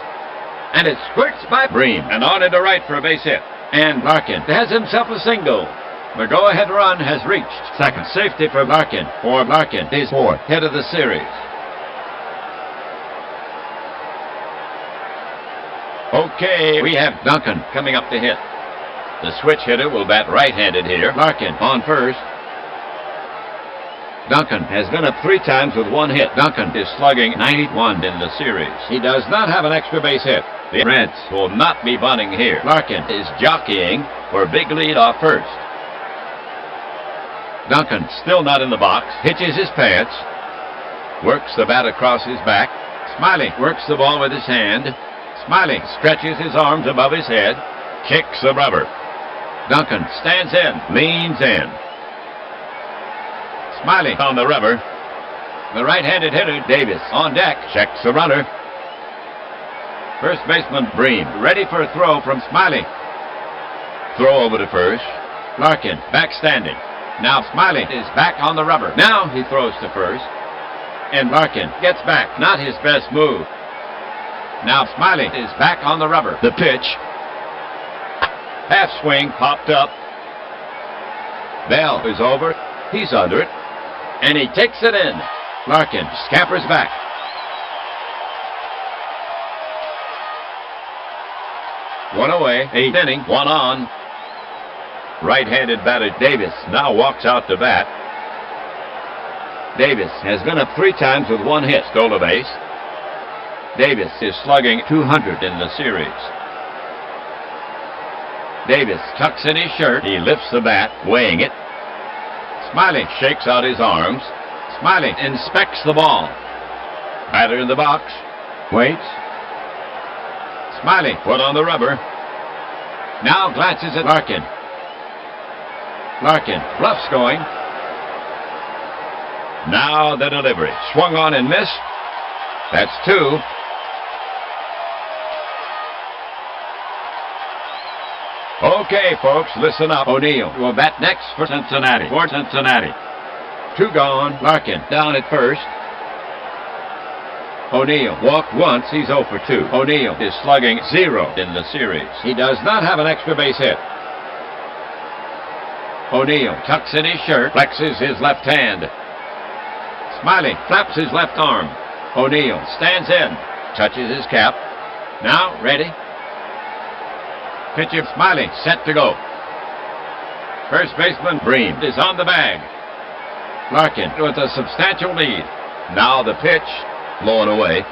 Speaker 1: And it squirts by Bream and on into right for a base hit. And Larkin has himself a single. The go-ahead run has reached second. Safety for Larkin. For Larkin, his 4th hit of the series. Okay, we have Duncan coming up to hit. The switch hitter will bat right-handed here. Larkin on first. Duncan has been up 3 times with 1 hit. Duncan is slugging 91 in the series. He does not have an extra base hit. The Reds will not be bunting here. Larkin is jockeying for a big lead off first. Duncan still not in the box. Hitches his pants. Works the bat across his back. Smiley works the ball with his hand. Smiley stretches his arms above his head. Kicks the rubber. Duncan stands in. Leans in. Smiley on the rubber. The right-handed hitter, Davis, on deck. Checks the runner. First baseman, Bream, ready for a throw from Smiley. Throw over to first. Larkin, back standing. Now Smiley is back on the rubber. Now he throws to first. And Larkin gets back. Not his best move. Now Smiley is back on the rubber. The pitch. Half swing, popped up. Bell is over. He's under it. And he takes it in. Larkin scampers back. One away. 8th inning. 1 on. Right-handed batter Davis now walks out to bat. Davis has been up 3 times with 1 hit. Stole a base. Davis is slugging 200 in the series. Davis tucks in his shirt. He lifts the bat, weighing it. Smiley shakes out his arms. Smiley inspects the ball. Batter in the box. Waits. Smiley put on the rubber. Now glances at Larkin. Larkin bluffs going. Now the delivery. Swung on and missed. That's 2. Okay, folks, listen up. O'Neill will bat next for Cincinnati. 2 gone. Larkin down at first. O'Neill walked once. He's 0 for 2. O'Neill is slugging 0 in the series. He does not have an extra base hit. O'Neill tucks in his shirt, flexes his left hand. Smiley flaps his left arm. O'Neill stands in, touches his cap. Now ready. Pitcher Smiley set to go. First baseman Bream is on the bag. Larkin with a substantial lead. Now the pitch, low and away.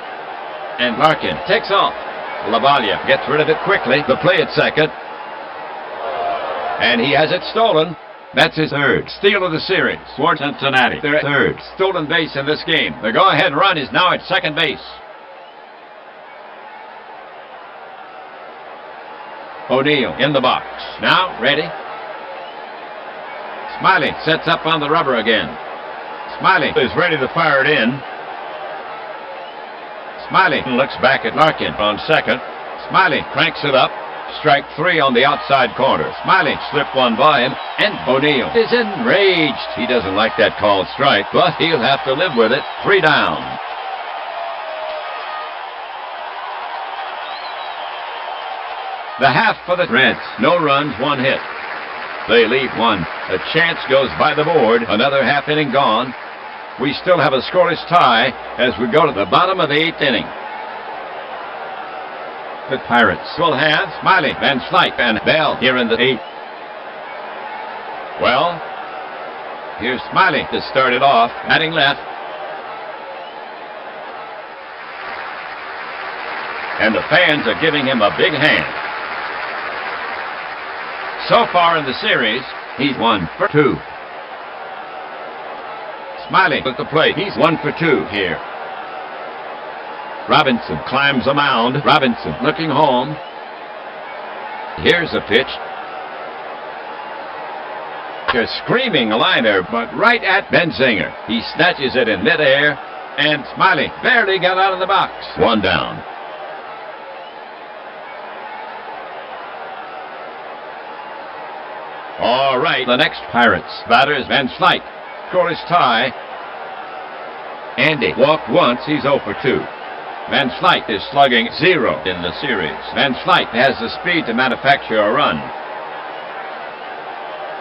Speaker 1: And Larkin takes off. LaValle gets rid of it quickly. The play at second. And he has it stolen. That's his 3rd steal of the series for Cincinnati. Their 3rd stolen base in this game. The go-ahead run is now at second base. O'Neill in the box. Now ready. Smiley sets up on the rubber again. Smiley is ready to fire it in. Smiley looks back at Larkin on second. Smiley cranks it up. Strike 3 on the outside corner. Smiley slipped one by him, and O'Neill is enraged. He doesn't like that called strike, but he'll have to live with it. 3 down. The half for the Reds. No runs, 1 hit. They leave 1. A chance goes by the board. Another half inning gone. We still have a scoreless tie as we go to the bottom of the 8th inning. The Pirates will have Smiley, Van Slyke, and Bell here in the 8th. Well, here's Smiley to start it off, batting left. And the fans are giving him a big hand. So far in the series, he's 1 for 2. Smiley at the plate. He's 1 for 2 here. Robinson climbs the mound. Robinson looking home. Here's a pitch. A screaming liner, but right at Benzinger. He snatches it in midair, and Smiley barely got out of the box. 1 down. All right, the next Pirates batter is Van Slyke. Scoreless tie. Andy walked once. He's 0 for 2. Van Slyke is slugging 0 in the series. Van Slyke has the speed to manufacture a run.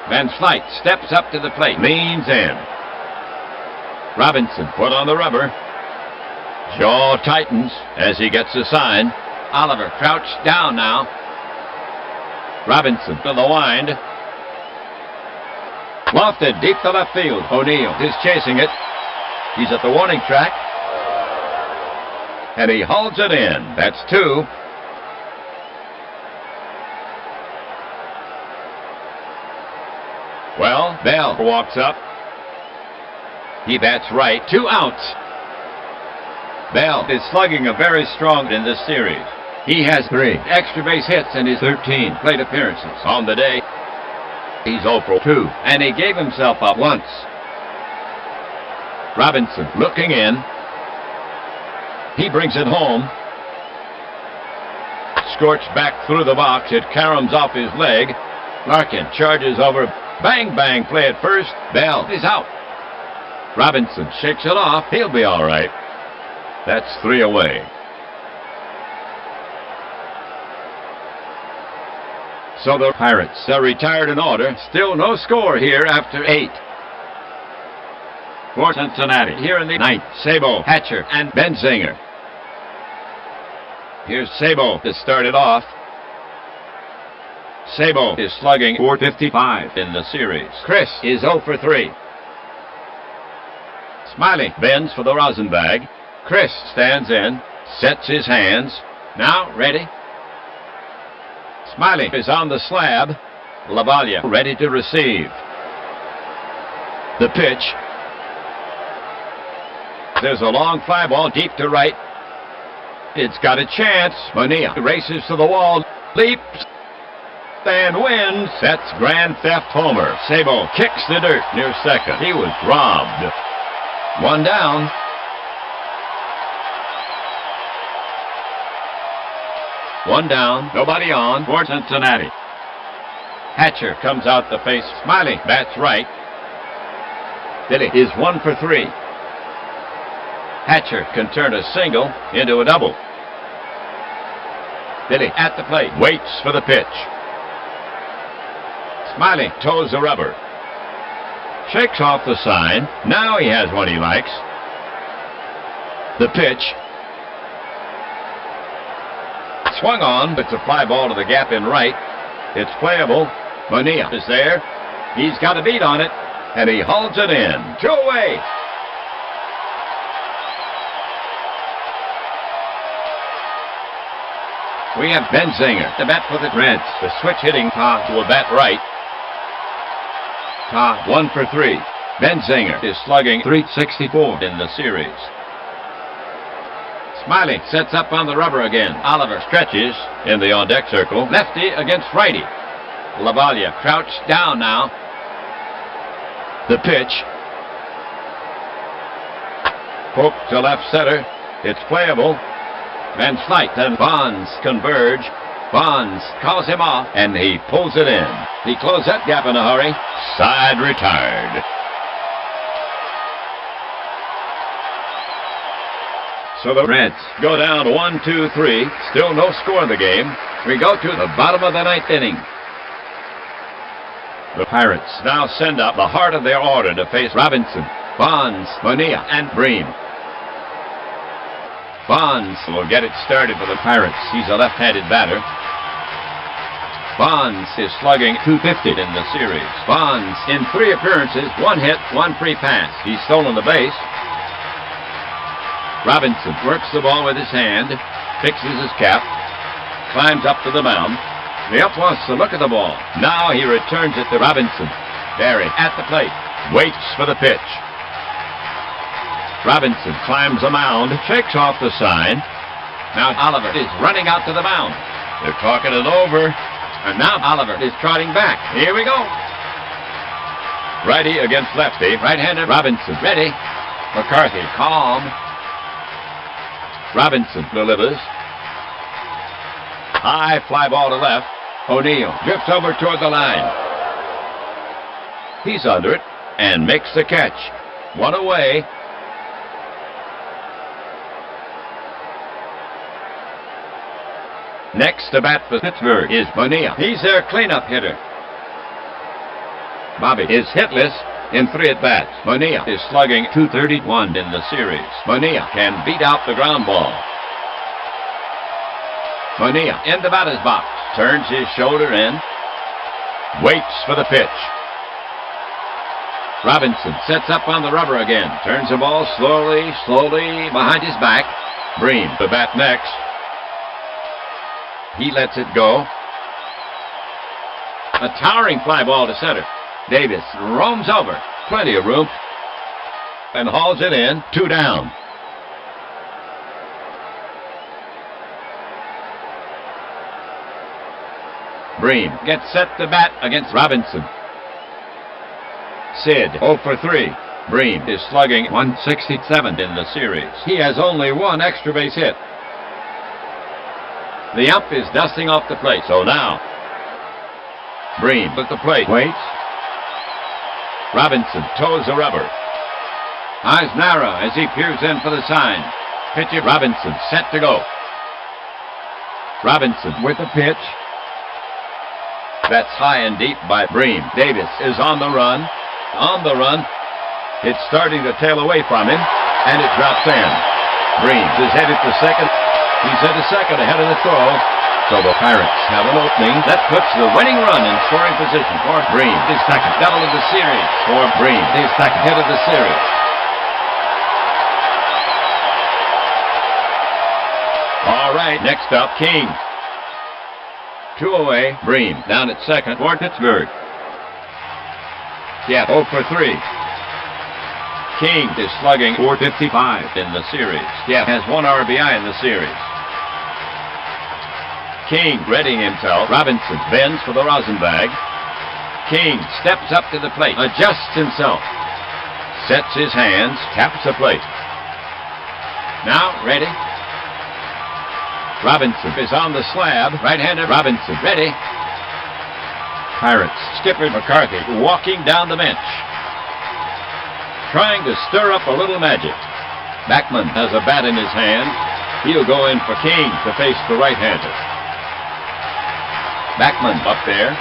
Speaker 1: Van Slyke steps up to the plate, leans in. Robinson put on the rubber. Jaw tightens as he gets the sign. Oliver crouched down now. Robinson to the wind. Lofted deep to left field. O'Neill is chasing it. He's at the warning track. And he hauls it in. That's 2. Well, Bell walks up. He bats right. 2 outs. Bell is slugging a very strong in this series. He has 3 extra base hits in his 13 plate appearances on the day. He's 0 for 2, and he gave himself up once. Robinson looking in. He brings it home. Scorched back through the box. It caroms off his leg. Larkin charges over. Bang, bang, play at first. Bell is out. Robinson shakes it off. He'll be all right. That's 3 away. So the Pirates are retired in order. Still no score here after 8. For Cincinnati, here in the 9th, Sabo, Hatcher, and Benzinger. Here's Sabo to start it off. Sabo is slugging .455 in the series. Chris is 0 for 3. Smiley bends for the rosin bag. Chris stands in, sets his hands. Now ready. Smiley is on the slab. Lavalia ready to receive. The pitch. There's a long fly ball deep to right. It's got a chance. Bonilla races to the wall, leaps, and wins. That's grand theft homer. Sabo kicks the dirt near second. He was robbed. 1 down. One down, nobody on for Cincinnati. Hatcher comes out to face Smiley. Bats right. Billy is 1 for 3. Hatcher can turn a single into a double. Billy at the plate, waits for the pitch. Smiley toes the rubber. Shakes off the sign. Now he has what he likes. The pitch. Swung on, but it's a fly ball to the gap in right. It's playable. Bonilla is there. He's got a beat on it, and he hauls it in. 2 away. We have Benzinger to bat for the Reds. The switch hitting Todd to a bat right. Todd 1 for 3. Benzinger is slugging .364 in the series. Smiley sets up on the rubber again. Oliver stretches in the on-deck circle. Lefty against righty. Lavalia crouched down now. The pitch. Poke to left center. It's playable. Van Slyke and Bonds converge. Bonds calls him off, and he pulls it in. He closed that gap in a hurry. Side retired. So the Reds go down 1-2-3. Still no score in the game. We go to the bottom of the ninth inning. The Pirates now send up the heart of their order to face Robinson, Bonds, Bonilla, and Bream. Bonds will get it started for the Pirates. He's a left-handed batter. Bonds is slugging .250 in the series. Bonds, in 3 appearances, 1 hit, 1 free pass. He's stolen the base. Robinson works the ball with his hand, fixes his cap, climbs up to the mound. The ump wants to look at the ball. Now he returns it to Robinson. Barry at the plate, waits for the pitch. Robinson climbs the mound, shakes off the sign. Now Oliver is running out to the mound. They're talking it over, and now Oliver is trotting back. Here we go. Righty against lefty, right-handed Robinson. Ready. McCarthy, calm. Robinson delivers. High fly ball to left. O'Neill drifts over toward the line. He's under it and makes the catch. 1 away. Next to bat for Pittsburgh is Bonilla. He's their cleanup hitter. Bobby is hitless in 3 at-bats. Bonilla is slugging .231 in the series. Bonilla can beat out the ground ball. Bonilla in the batter's box. Turns his shoulder in. Waits for the pitch. Robinson sets up on the rubber again. Turns the ball slowly behind his back. Bream the bat next. He lets it go. A towering fly ball to center. Davis roams over. Plenty of room. And hauls it in. 2 down. Bream gets set to bat against Robinson. Sid 0 for 3. Bream is slugging .167 in the series. He has only 1 extra base hit. The ump is dusting off the plate. So now, Bream at the plate. Waits. Robinson toes the rubber. Eyes narrow as he peers in for the sign. Pitcher Robinson set to go. Robinson with the pitch. That's high and deep by Bream. Davis is on the run. On the run. It's starting to tail away from him, and it drops in. Bream is headed for second. He's at a second ahead of the throw. So the Pirates have an opening. That puts the winning run in scoring position for Bream. His second double of the series for Bream. His second hit of the series. All right, next up, King. 2 away. Bream down at second for Pittsburgh. Jeff 0 for 3. King is slugging .455 in the series. Jeff has 1 RBI in the series. King readying himself. Robinson bends for the rosin bag. King steps up to the plate, adjusts himself, sets his hands, taps the plate. Now ready. Robinson is on the slab. Right-handed Robinson ready. Pirates skipper McCarthy walking down the bench, trying to stir up a little magic. Backman has a bat in his hand. He'll go in for King to face the right-hander. Backman up there.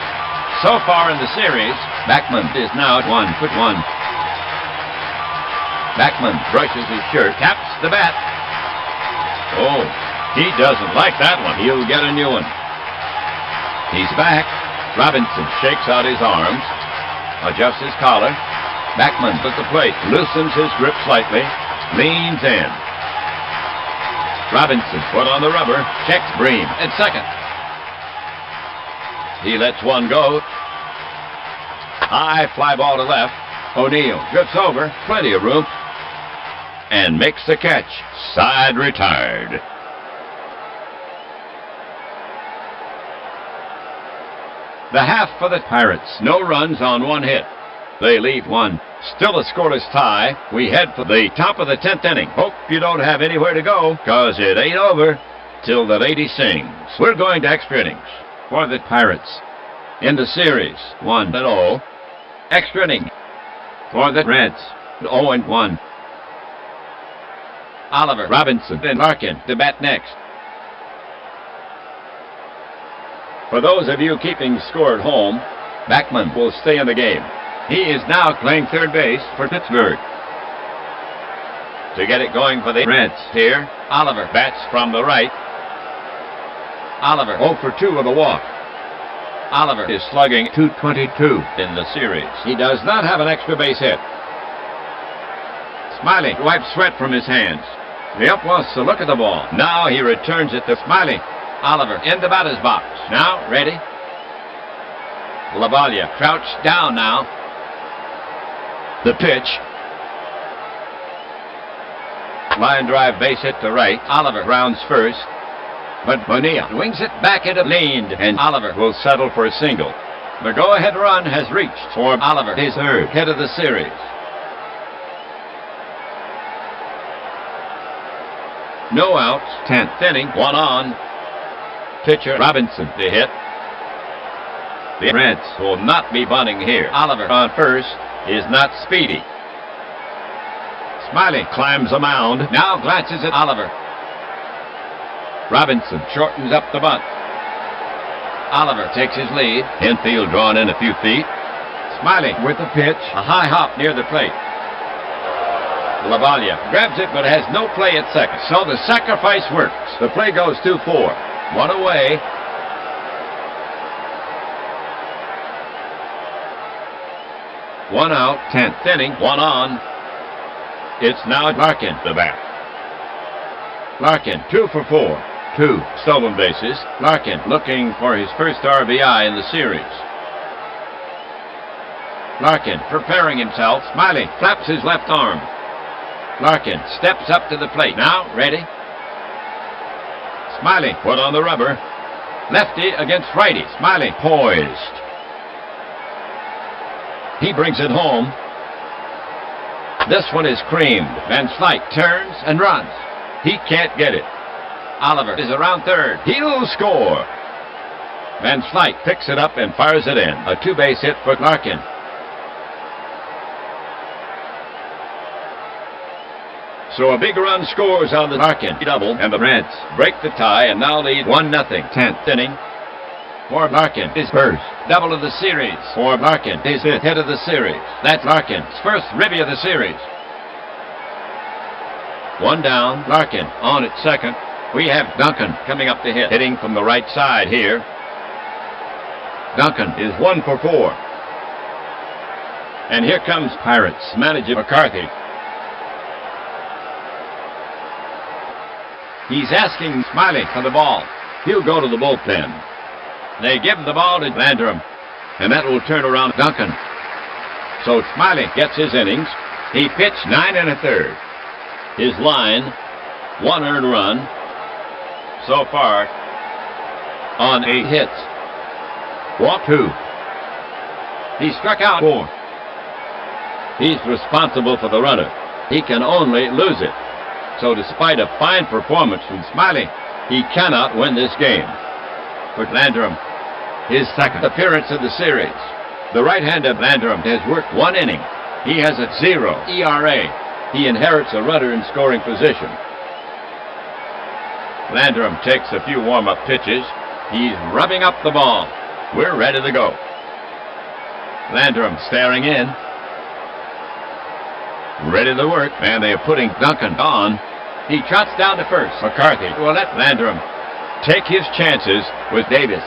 Speaker 1: So far in the series, Backman is now at 1 foot 1. Backman brushes his shirt, taps the bat. Oh, he doesn't like that one. He'll get a new one. He's back. Robinson shakes out his arms, adjusts his collar. Backman at the plate, loosens his grip slightly, leans in. Robinson foot on the rubber, checks Bream at second. He lets one go. High fly ball to left. O'Neill drifts over, plenty of room. and makes the catch. Side retired. The half for the Pirates. No runs on one hit. They leave one. Still a scoreless tie. We head for the top of the 10th inning. Hope you don't have anywhere to go, 'cause it ain't over till the lady sings. We're going to extra innings for the Pirates. In the series, 1-0. Extra inning for the Reds, 0-1. Oliver, Robinson, and Larkin to bat next. For those of you keeping score at home, Backman will stay in the game. He is now playing third base for Pittsburgh. To get it going for the Reds here, Oliver bats from the right. Oliver 0 for 2 with a walk. Oliver is slugging .222 in the series. He does not have an extra base hit. Smiley wipes sweat from his hands. The ump wants to look at the ball. Now he returns it to Smiley. Oliver in the batter's box. Now ready. LaValia crouched down now. The pitch. Line drive base hit to right. Oliver rounds first. But Bonilla wings it back into leaned, and Oliver will settle for a single. The go-ahead run has reached for Oliver, his third hit of the series. No outs, 10th inning, 1 on. Pitcher Robinson to hit. The Reds will not be bunting here. Oliver on first is not speedy. Smiley climbs a mound, now glances at Oliver. Robinson shortens up the bunt. Oliver takes his lead. Infield drawn in a few feet. Smiley with the pitch. A high hop near the plate. LaValia grabs it but has no play at second. So the sacrifice works. The play goes 2-4. 1 away. One out, 10th inning, 1 on. It's now Larkin, the bat. Larkin, 2 for 4. 2 stolen bases. Larkin looking for his first RBI in the series. Larkin preparing himself. Smiley flaps his left arm. Larkin steps up to the plate. Now ready. Smiley put on the rubber. Lefty against righty. Smiley poised. He brings it home. This one is creamed. Van Slyke turns and runs. He can't get it. Oliver is around third. He'll score. Van Slyke picks it up and fires it in. A 2-base hit for Larkin. So a big run scores on the Larkin double, and the Reds break the tie and now lead 1-0. 10th inning. For Larkin, his first double of the series. For Larkin, his fifth hit of the series. That's Larkin's first ribby of the series. 1 down. Larkin on at second. We have Duncan coming up to hit, hitting from the right side here. Duncan is 1 for 4. And here comes Pirates manager McCarthy. He's asking Smiley for the ball. He'll go to the bullpen. They give the ball to Landrum, and that will turn around Duncan. So Smiley gets his innings. He pitched 9 1/3. His line, 1 earned run so far on 8 hits. Walk 2. He struck out 4. He's responsible for the runner. He can only lose it. So despite a fine performance from Smiley, he cannot win this game. For Landrum, his second appearance of the series. The right-handed Landrum has worked 1 inning. He has a 0 ERA. He inherits a runner in scoring position. Landrum takes a few warm-up pitches. He's rubbing up the ball. We're ready to go. Landrum staring in. Ready to work, and they're putting Duncan on. He trots down to first. McCarthy will let Landrum take his chances with Davis.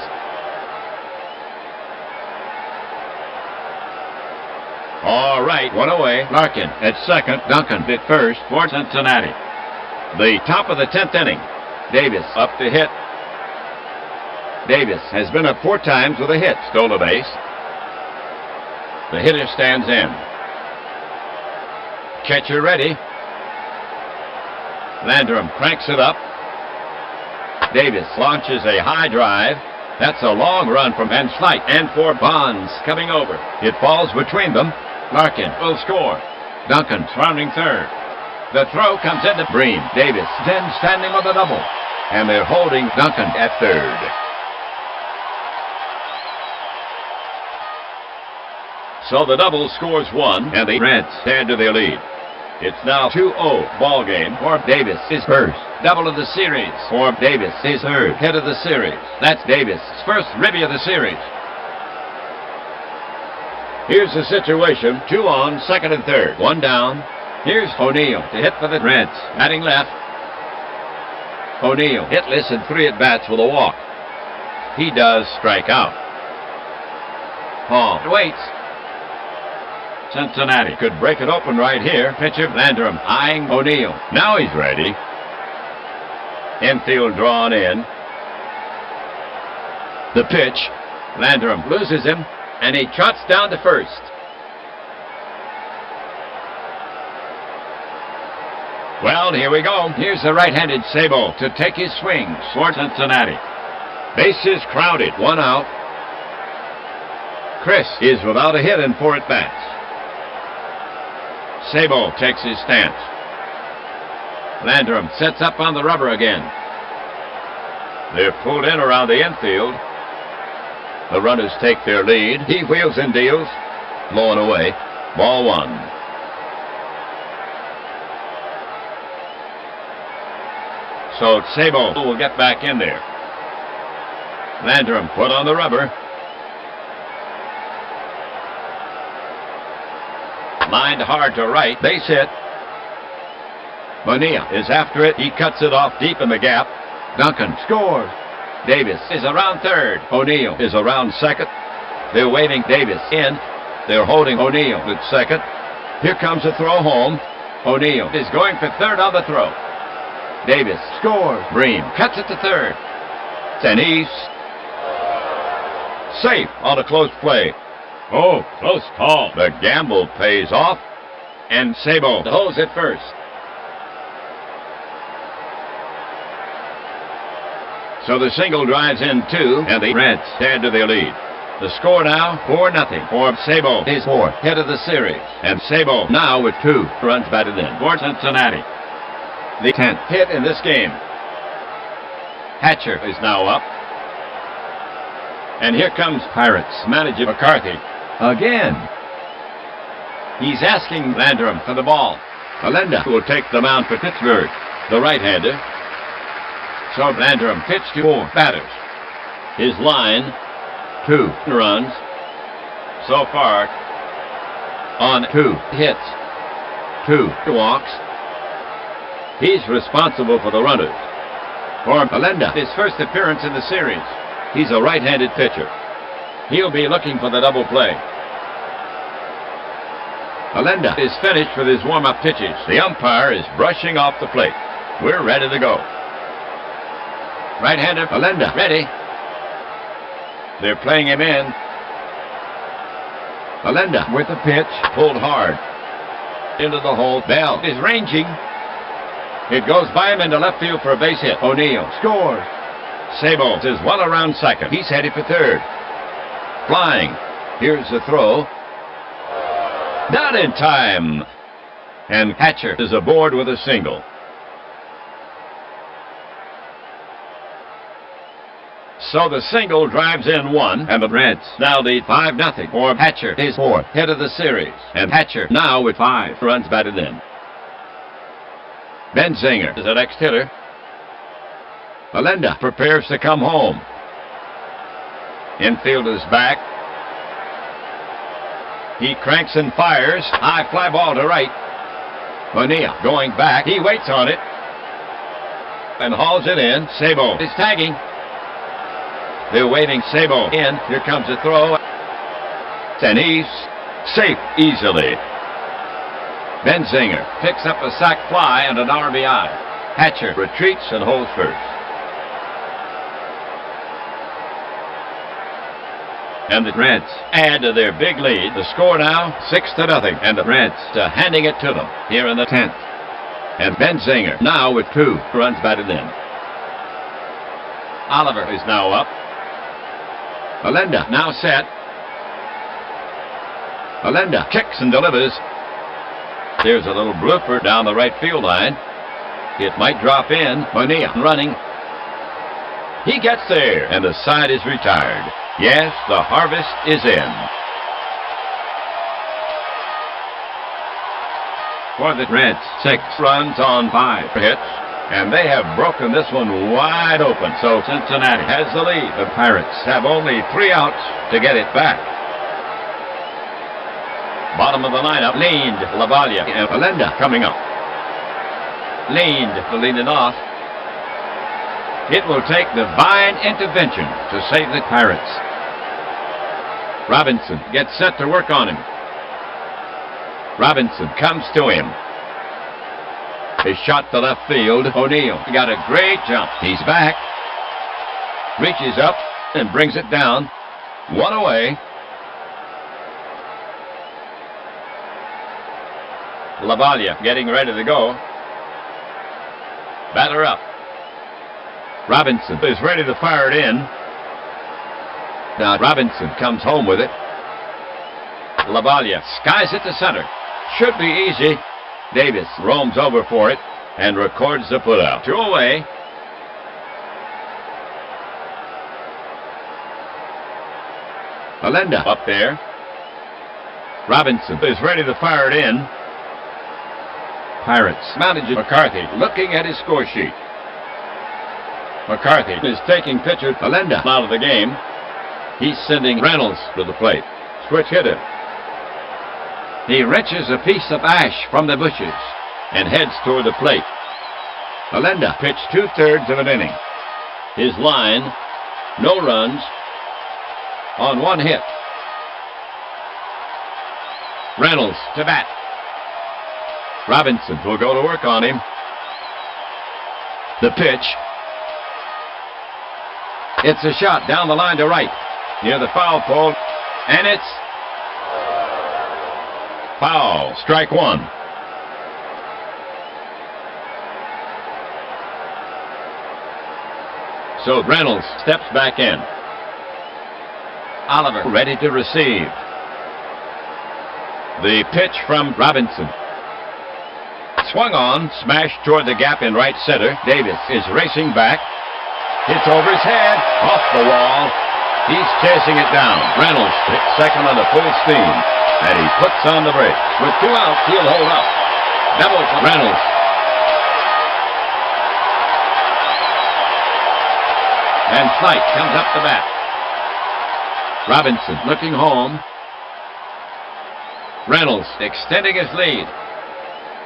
Speaker 1: All right, 1 away. Larkin at second. Duncan at first for Cincinnati. The top of the 10th inning. Davis up to hit. Davis has been up 4 times with a hit. Stole a base. The hitter stands in. Catcher ready. Landrum cranks it up. Davis launches a high drive. That's a long run from Van Slyke and for Bonds coming over. It falls between them. Larkin will score. Duncan rounding third. The throw comes into Bream. Davis then standing on the double. And they're holding Duncan at third. So the double scores one, and the Reds add to their lead. It's now 2-0 ball game for Davis, his first double of the series. For Davis, his third hit of the series. That's Davis' first ribby of the series. Here's the situation. 2 on, second and third. 1 down. Here's O'Neill to hit for the Reds. Batting left. O'Neill hitless in 3 at-bats with a walk. He does strike out. Hall waits. Cincinnati could break it open right here. Pitcher Landrum eyeing O'Neill. Now he's ready. Infield drawn in. The pitch. Landrum loses him, and he trots down to first. Well, here we go. Here's the right-handed Sabo to take his swings for Cincinnati. Bases crowded. 1 out. Chris is without a hit in 4 at-bats. Sabo takes his stance. Landrum sets up on the rubber again. They're pulled in around the infield. The runners take their lead. He wheels and deals. Low and away. Ball 1. So Sabo will get back in there. Landrum put on the rubber. Lined hard to right. Base hit. Bonilla is after it. He cuts it off deep in the gap. Duncan scores. Davis is around third. O'Neill is around second. They're waving Davis in. They're holding O'Neill at second. Here comes a throw home. O'Neill is going for third on the throw. Davis scores. Bream cuts it to third. And he's safe on a close play. Oh, close call. The gamble pays off, and Sabo holds it first. So the single drives in 2, and the Reds add to their lead. The score now, 4-0 for Sabo, his 4th hit of the series. And Sabo now with 2 runs batted in for Cincinnati. The 10th hit in this game. Hatcher is now up. And here comes Pirates manager McCarthy. Again. He's asking Landrum for the ball. Allenda will take the mound for Pittsburgh, the right-hander. So Landrum pitched to 4 batters. His line, 2 runs. So far, on 2 hits, 2 walks. He's responsible for the runners. For Allenda, his first appearance in the series. He's a right-handed pitcher. He'll be looking for the double play. Allenda is finished with his warm-up pitches. The umpire is brushing off the plate. We're ready to go. Right-hander Allenda ready. They're playing him in. Allenda with the pitch, pulled hard. Into the hole. Bell is ranging. It goes by him into left field for a base hit. O'Neill scores. Sabo is well around second. He's headed for third. Flying. Here's the throw. Not in time. And Hatcher is aboard with a single. So the single drives in 1, and the Reds now lead 5-0 for Hatcher, his 4th hit of the series. And Hatcher now with 5 runs batted in. Benzinger is the next hitter. Allenda prepares to come home. Infield is back. He cranks and fires. High fly ball to right. Bonilla going back. He waits on it and hauls it in. Sabo is tagging. They're waving Sabo in. Here comes the throw. And he's safe easily. Benzinger picks up a sac fly and an RBI. Hatcher retreats and holds first. And the Reds add to their big lead. The score now 6-0, and the Reds handing it to them here in the 10th. And Benzinger now with 2 runs batted in. Oliver is now up. Allenda now set. Allenda kicks and delivers. There's a little blooper down the right field line. It might drop in. Bonilla running. He gets there, and the side is retired. Yes, the harvest is in. For the Reds, 6 runs on 5 hits, and they have broken this one wide open. So Cincinnati has the lead. The Pirates have only 3 outs to get it back. Bottom of the lineup, Leaned, Lavalia, and Allenda coming up. Leaned, leading off. It will take divine intervention to save the Pirates. Robinson gets set to work on him. Robinson comes to him. His shot to left field. O'Neill got a great jump. He's back. Reaches up and brings it down. 1 away. Lavalia getting ready to go. Batter up. Robinson is ready to fire it in. Now Robinson comes home with it. Lavalia skies it to center. Should be easy. Davis roams over for it and records the putout. 2 away. Allenda up there. Robinson is ready to fire it in. Pirates manager McCarthy looking at his score sheet. McCarthy is taking pitcher Allenda out of the game. He's sending Reynolds to the plate. Switch hitter. He wrenches a piece of ash from the bushes and heads toward the plate. Allenda pitched 2/3 of an inning. His line, no runs on 1 hit. Reynolds to bat. Robinson will go to work on him. The pitch. It's a shot down the line to right, near the foul pole, and it's foul. Strike 1. So Reynolds steps back in. Oliver ready to receive. The pitch from Robinson. Swung on, smashed toward the gap in right center. Davis is racing back. Hits over his head, off the wall. He's chasing it down. Reynolds hits second on the full steam, and he puts on the brakes. With 2 outs, he'll hold up. Double for Reynolds. And Slight comes up the bat. Robinson looking home. Reynolds extending his lead.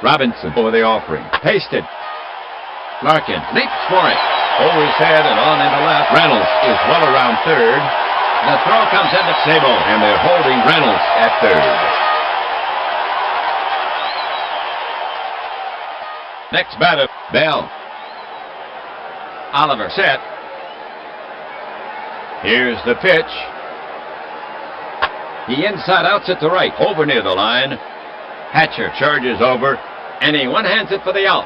Speaker 1: Robinson over the offering. Pasted. Larkin leaps for it. Over his head and on into left. Reynolds is well around third. The throw comes into Sabo, and they're holding Reynolds at third. Next batter, Bell. Oliver set. Here's the pitch. He inside outs it to right, over near the line. Hatcher charges over, and he one-hands it for the out.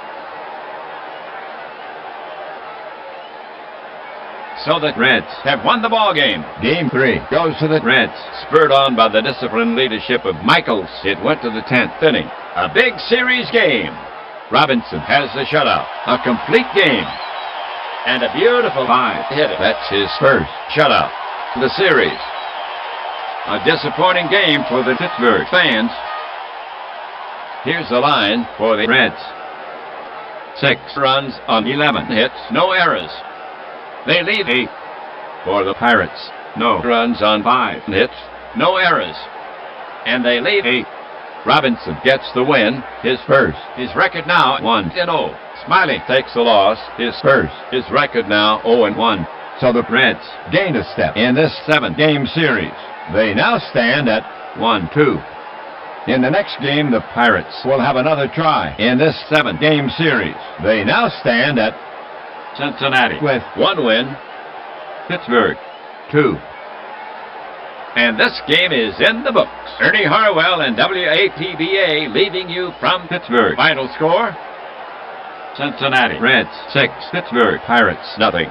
Speaker 1: So the Reds have won the ball game. Game 3 goes to the Reds. Spurred on by the disciplined leadership of Michaels, it went to the 10th inning. A big series game. Robinson has the shutout. A complete game. And a beautiful 5-hitter. That's his first shutout of the series. A disappointing game for the Pittsburgh fans. Here's the line for the Reds. 6 runs on 11 hits, no errors. They lead 8 for the Pirates. No runs on 5 hits, no errors. And they lead 8. Robinson gets the win, his first. His record now 1-0. Smiley takes the loss, his first. His record now 0-1. So the Reds gained a step in this 7-game series. They now stand at 1-2. In the next game, the Pirates will have another try in this 7-game series. They now stand at Cincinnati with 1 win, Pittsburgh 2. And this game is in the books. Ernie Harwell and WAPBA leaving you from Pittsburgh. Final score, Cincinnati Reds 6, Pittsburgh Pirates nothing.